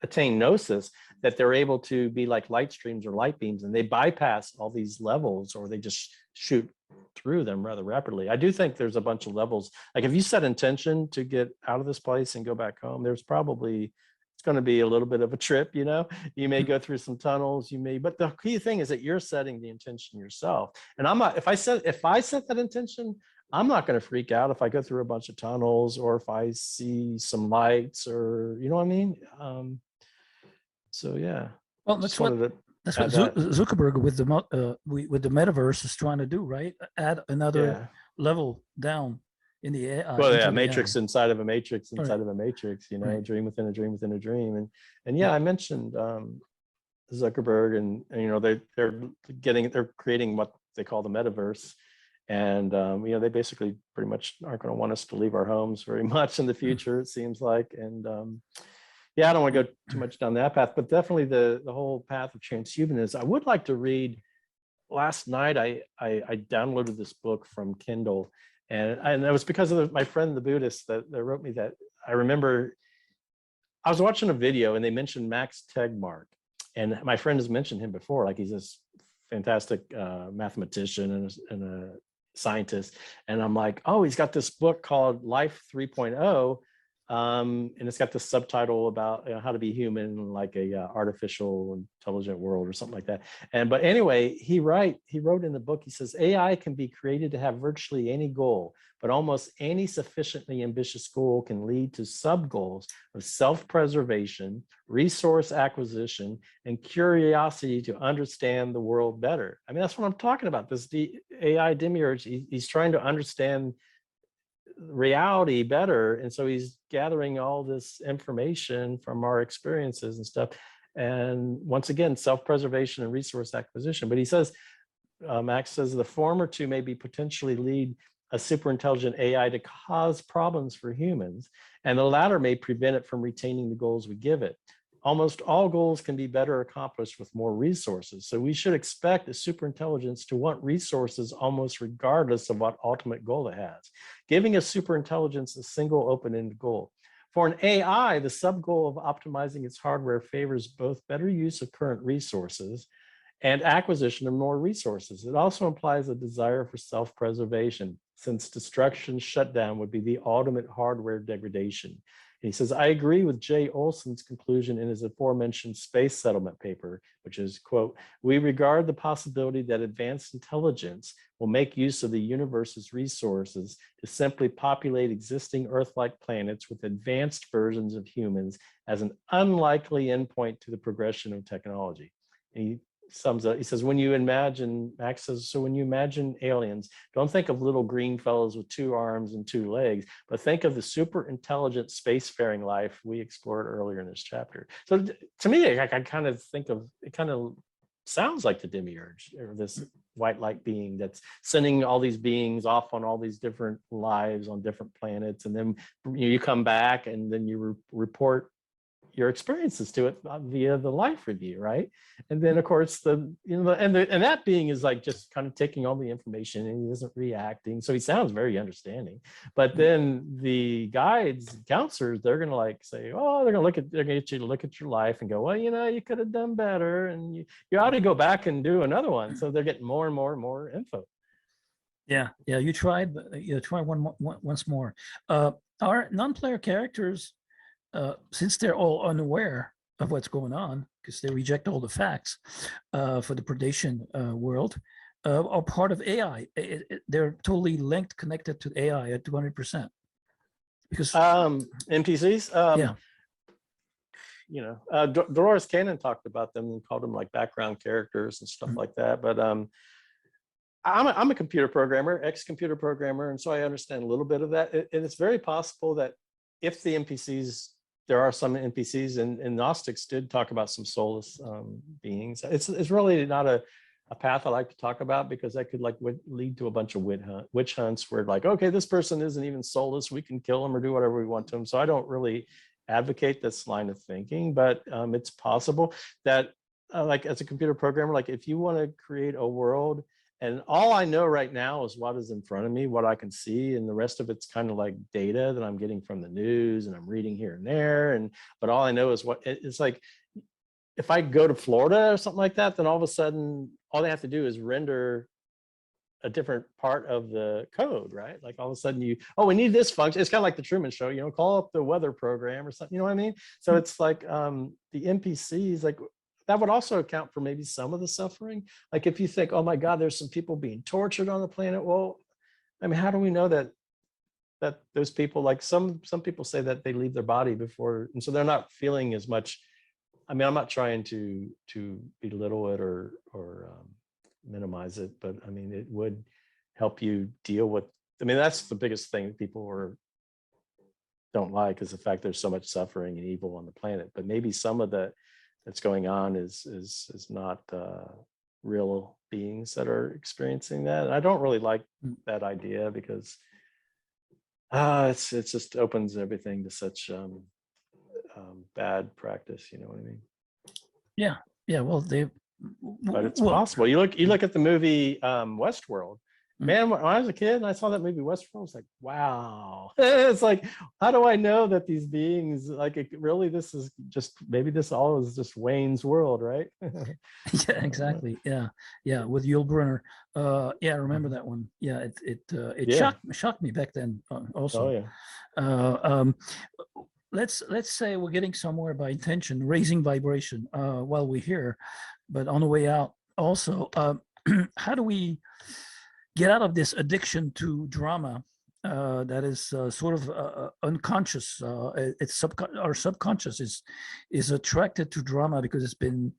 attain gnosis, that they're able to be like light streams or light beams, and they bypass all these levels, or they just shoot through them rather rapidly. I do think there's a bunch of levels. Like if you set intention to get out of this place and go back home, there's probably, it's going to be a little bit of a trip, you know. You may go through some tunnels, you may, but the key thing is that you're setting the intention yourself. And I'm not, if I set that intention, I'm not going to freak out if I go through a bunch of tunnels or if I see some lights, or, you know what I mean? So yeah. Well, Just that's what wanted to that's what add that. Zuckerberg with the metaverse is trying to do, right? Add another Yeah. level down in the AI. Well, yeah, into the AI. matrix inside of a matrix Right. inside of a matrix, you know, Right. dream within a dream within a dream. And yeah, I mentioned Zuckerberg, and you know, they're creating what they call the metaverse. And you know, they basically pretty much aren't going to want us to leave our homes very much in the future, it seems like. And yeah, I don't want to go too much down that path, but definitely the whole path of transhumanism. I would like to read. Last night, I downloaded this book from Kindle, and it was because of my friend the Buddhist that wrote me that. I remember I was watching a video and they mentioned Max Tegmark, and my friend has mentioned him before. Like, he's this fantastic mathematician and a scientist, and I'm like, oh, he's got this book called Life 3.0. And it's got this subtitle about how to be human in like a artificial intelligent world or something like that. But anyway, he wrote in the book, he says, AI can be created to have virtually any goal, but almost any sufficiently ambitious goal can lead to sub goals of self-preservation, resource acquisition, and curiosity to understand the world better. I mean, that's what I'm talking about. This AI demiurge, he's trying to understand reality better, and so he's gathering all this information from our experiences and stuff, and once again, self-preservation and resource acquisition. But he says, Max says, the former two may be potentially lead a super intelligent AI to cause problems for humans, and the latter may prevent it from retaining the goals we give it. Almost all goals can be better accomplished with more resources. So we should expect a superintelligence to want resources almost regardless of what ultimate goal it has, giving a superintelligence a single open-ended goal. For an AI, the sub-goal of optimizing its hardware favors both better use of current resources and acquisition of more resources. It also implies a desire for self-preservation, since destruction, shutdown would be the ultimate hardware degradation. He says, I agree with Jay Olson's conclusion in his aforementioned space settlement paper, which is, quote, we regard the possibility that advanced intelligence will make use of the universe's resources to simply populate existing Earth-like planets with advanced versions of humans as an unlikely endpoint to the progression of technology. And he sums up, he says, when you imagine, Max says, so when you imagine aliens, don't think of little green fellows with 2 arms and 2 legs, but think of the super intelligent spacefaring life we explored earlier in this chapter. So to me, I kind of think of, it kind of sounds like the demiurge, or this white light being that's sending all these beings off on all these different lives on different planets. And then you come back and then you report your experiences to it via the life review, right? And then of course and that being is like just kind of taking all the information, and he isn't reacting, so he sounds very understanding. But then the guides, counselors, they're gonna like say, oh, they're gonna get you to look at your life and go, well, you could have done better, and you ought to go back and do another one. So they're getting more and more and more info. Yeah, yeah. You tried, but you try once more. Our non-player characters, since they're all unaware of what's going on because they reject all the facts for the predation world, are part of AI. They're totally linked, connected to AI at 200%. Because NPCs, yeah, Dolores Cannon talked about them and called them like background characters and stuff like that. But I'm a computer programmer, ex-computer programmer, and so I understand a little bit of that. And it's very possible that if the NPCs, there are some NPCs, and Gnostics did talk about some soulless beings. It's really not a path I like to talk about, because that could like lead to a bunch of witch hunts where like, okay, this person isn't even soulless, we can kill them or do whatever we want to them. So I don't really advocate this line of thinking, but it's possible that like as a computer programmer, like if you want to create a world and all I know right now is what is in front of me, what I can see, and the rest of it's kind of like data that I'm getting from the news and I'm reading here and there. But all I know is what it's like. If I go to Florida or something like that, then all of a sudden, all they have to do is render a different part of the code, right? Like all of a sudden we need this function. It's kind of like the Truman Show, call up the weather program or something, you know what I mean? So it's like the NPCs, like that would also account for maybe some of the suffering. Like if you think, oh my God, there's some people being tortured on the planet. Well, I mean, how do we know that those people, like some people say that they leave their body before, and so they're not feeling as much. I mean, I'm not trying to belittle it or minimize it, but I mean, it would help you deal with. I mean, that's the biggest thing that people don't like, is the fact there's so much suffering and evil on the planet. But maybe some of that's going on is not real beings that are experiencing that. And I don't really like that idea, because it just opens everything to such bad practice. You know what I mean? yeah. Well, but it's possible. You look at the movie Westworld. Man, when I was a kid and I saw that movie Westworld, I was like, wow. It's like, how do I know that these beings, like, this is just, maybe this all is just Wayne's World, right? Yeah, exactly. Yeah, with Yul Brynner. Yeah, I remember that one. Yeah, it shocked me back then also. Oh yeah. Let's say we're getting somewhere by intention, raising vibration while we're here, but on the way out also, how do we get out of this addiction to drama that is sort of unconscious? Our subconscious is attracted to drama because it's been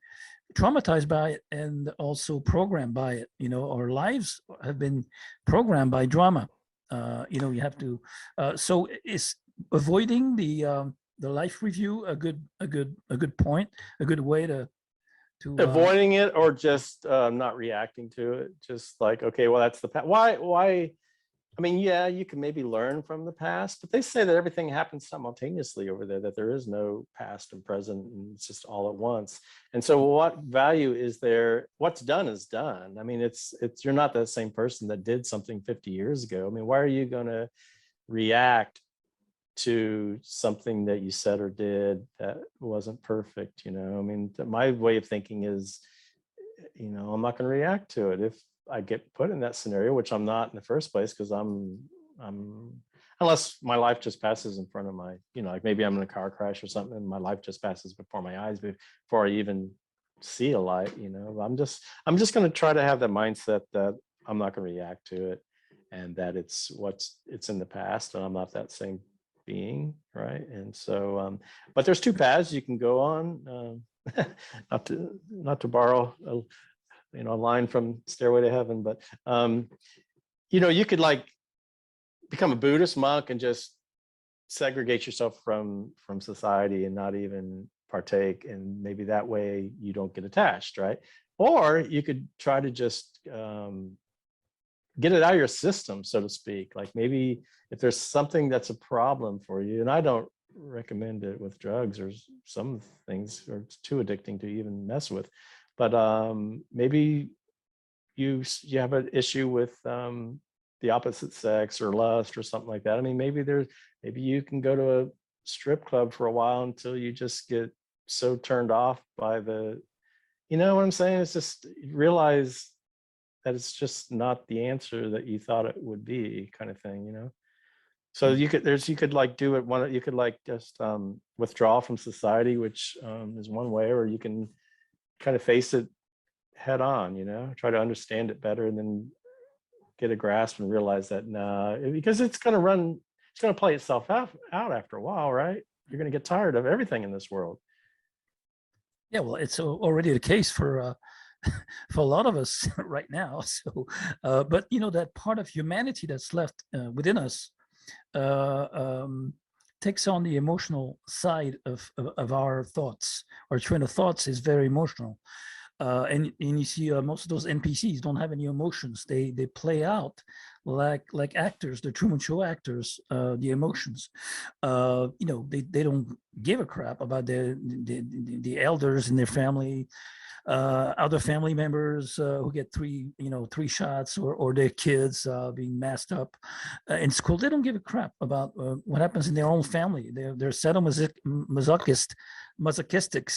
traumatized by it and also programmed by it. Our lives have been programmed by drama. You have to. So is avoiding the life review a good point, a good way to avoiding it, or just not reacting to it? Just like, okay, well, that's the past. Why? I mean, yeah, you can maybe learn from the past, but they say that everything happens simultaneously over there, that there is no past and present, and it's just all at once. And so what value is there? What's done is done. I mean, it's you're not the same person that did something 50 years ago. I mean, why are you going to react to something that you said or did that wasn't perfect? I mean, my way of thinking is, I'm not going to react to it if I get put in that scenario, which I'm not in the first place, because I'm unless my life just passes in front of my, like maybe I'm in a car crash or something and my life just passes before my eyes before I even see a light. I'm just going to try to have that mindset that I'm not going to react to it, and that it's in the past, and I'm not that same being, right? And so but there's two paths you can go on, not to borrow a line from Stairway to Heaven, but you could like become a Buddhist monk and just segregate yourself from society and not even partake, and maybe that way you don't get attached, right? Or you could try to just get it out of your system, so to speak. Like maybe if there's something that's a problem for you, and I don't recommend it with drugs, or some things are too addicting to even mess with. But maybe you have an issue with the opposite sex or lust or something like that. I mean, maybe you can go to a strip club for a while until you just get so turned off by you know what I'm saying? It's just realize that it's just not the answer that you thought it would be, kind of thing, you know? So you could like do it you could like just withdraw from society, which is one way, or you can kind of face it head on, you know, try to understand it better, and then get a grasp and realize that because it's going to play itself out after a while, right? You're going to get tired of everything in this world. Yeah, well, it's already the case for for a lot of us right now. So, but you know, that part of humanity that's left within us takes on the emotional side of our thoughts. Our train of thoughts is very emotional. And you see most of those NPCs don't have any emotions. They play out like actors, the Truman Show actors, the emotions. You know, they don't give a crap about the elders in their family, other family members who get three shots, or their kids being masked up in school. They don't give a crap about what happens in their own family. They're masochistic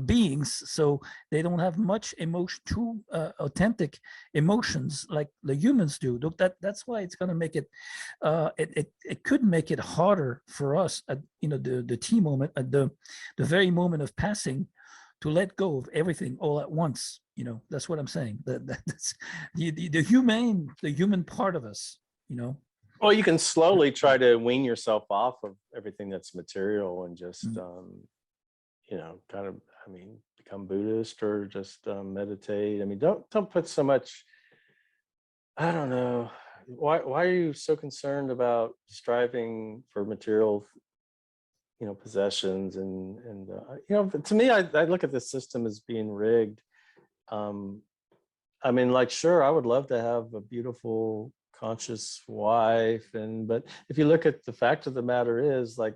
beings, so they don't have much emotion, true authentic emotions like the humans do. That's why it's going to make it it could make it harder for us at the T moment, at the very moment of passing, to let go of everything all at once. That's what I'm saying. That's the human part of us. Well, you can slowly try to wean yourself off of everything that's material and just kind of, become Buddhist, or just meditate. Don't put so much, I don't know. Why are you so concerned about striving for material, possessions and to me, I look at this system as being rigged. Sure, I would love to have a beautiful, conscious wife, but if you look at the fact of the matter is, like,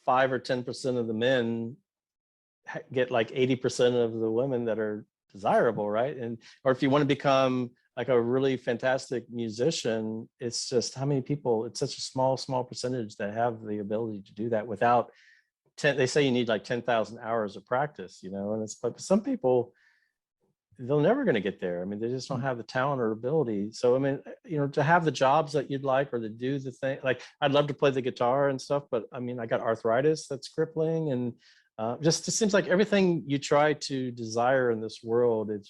5 or 10% of the men get like 80% of the women that are desirable, right? Or if you want to become like a really fantastic musician, it's just how many people, it's such a small percentage that have the ability to do that without they say you need like 10,000 hours of practice, but some people, they're never going to get there. They just don't have the talent or ability. So, to have the jobs that you'd like, or to do the thing, like, I'd love to play the guitar and stuff, but I got arthritis that's crippling, and it seems like everything you try to desire in this world, it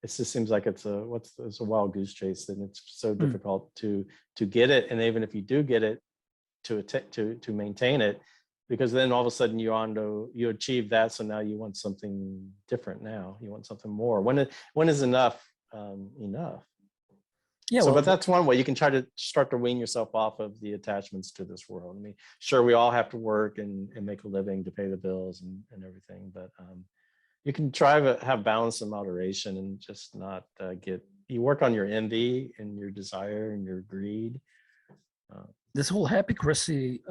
just seems like it's a wild goose chase, and it's so difficult to get it. And even if you do get it, to maintain it, because then all of a sudden you achieve that. So now you want something different. Now you want something more. When is enough enough? Yeah. So, but that's one way you can try to start to wean yourself off of the attachments to this world. Sure, we all have to work and make a living to pay the bills and everything, but you can try to have balance and moderation, and just not you work on your envy and your desire and your greed. This whole happycracy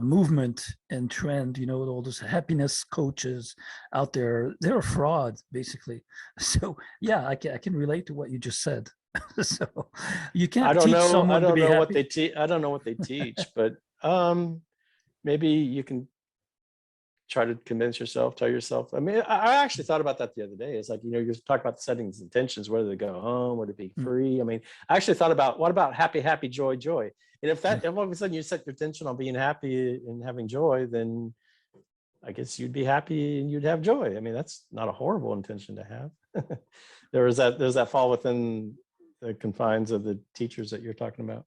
movement and trend, all those happiness coaches out there, they're a fraud, basically. So yeah, I can relate to what you just said. So you can't teach someone to be happy. I don't know what they teach, but maybe you can try to convince yourself, tell yourself. I actually thought about that the other day. It's like, you're talking about the settings, intentions, whether to go home or to be free. I actually thought about, what about happy, happy, joy, joy? And if all of a sudden you set your attention on being happy and having joy, then I guess you'd be happy and you'd have joy. That's not a horrible intention to have. There's that fall within the confines of the teachers that you're talking about.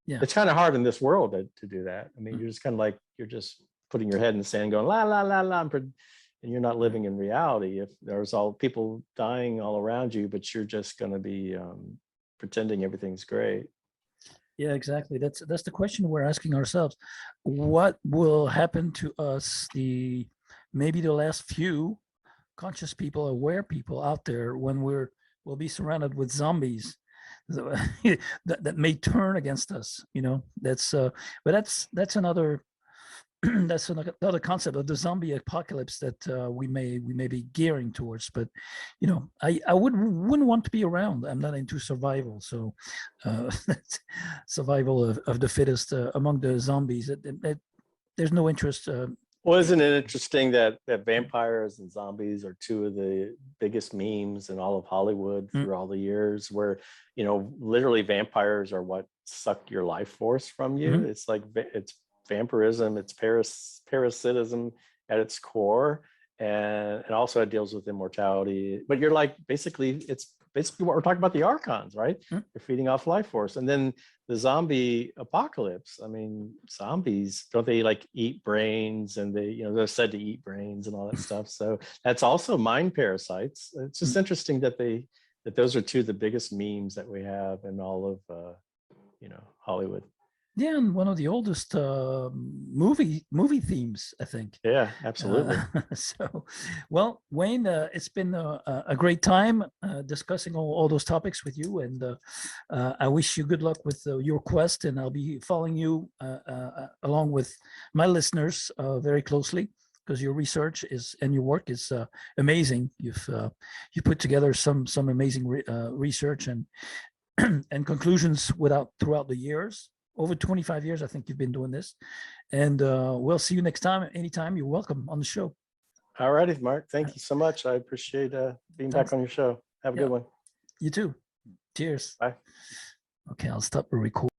Yeah. It's kind of hard in this world to do that. You're just kind of like, you're just putting your head in the sand going la la la la, and you're not living in reality. If there's all people dying all around you, but you're just going to be pretending everything's great. Yeah, exactly. That's the question we're asking ourselves. What will happen to us, maybe the last few conscious people, aware people out there, when we'll be surrounded with zombies so, that may turn against us. That's but that's another that's another concept of the zombie apocalypse that we may be gearing towards. But I wouldn't want to be around. I'm not into survival, so survival of the fittest among the zombies. There's no interest. Well, isn't it interesting that vampires and zombies are two of the biggest memes in all of Hollywood through all the years, where literally vampires are what suck your life force from you. It's like it's vampirism, it's parasitism at its core, and also it deals with immortality. But you're like, it's basically what we're talking about, the archons, right? You're feeding off life force. And then the zombie apocalypse, I mean, zombies, don't they like eat brains, and they're said to eat brains and all that stuff. So that's also mind parasites. It's just interesting that those are two of the biggest memes that we have in all of Hollywood. Yeah, and one of the oldest movie themes, I think. Yeah, absolutely. So, well, Wayne, it's been a great time discussing all those topics with you, and I wish you good luck with your quest. And I'll be following you along with my listeners very closely, because your research and your work is amazing. You put together some amazing research and and conclusions throughout the years. Over 25 years, I think you've been doing this. And we'll see you next time. Anytime, you're welcome on the show. All righty, Mark. Thank you so much. I appreciate being back on your show. Have a good one. You too. Cheers. Bye. Okay, I'll stop the recording.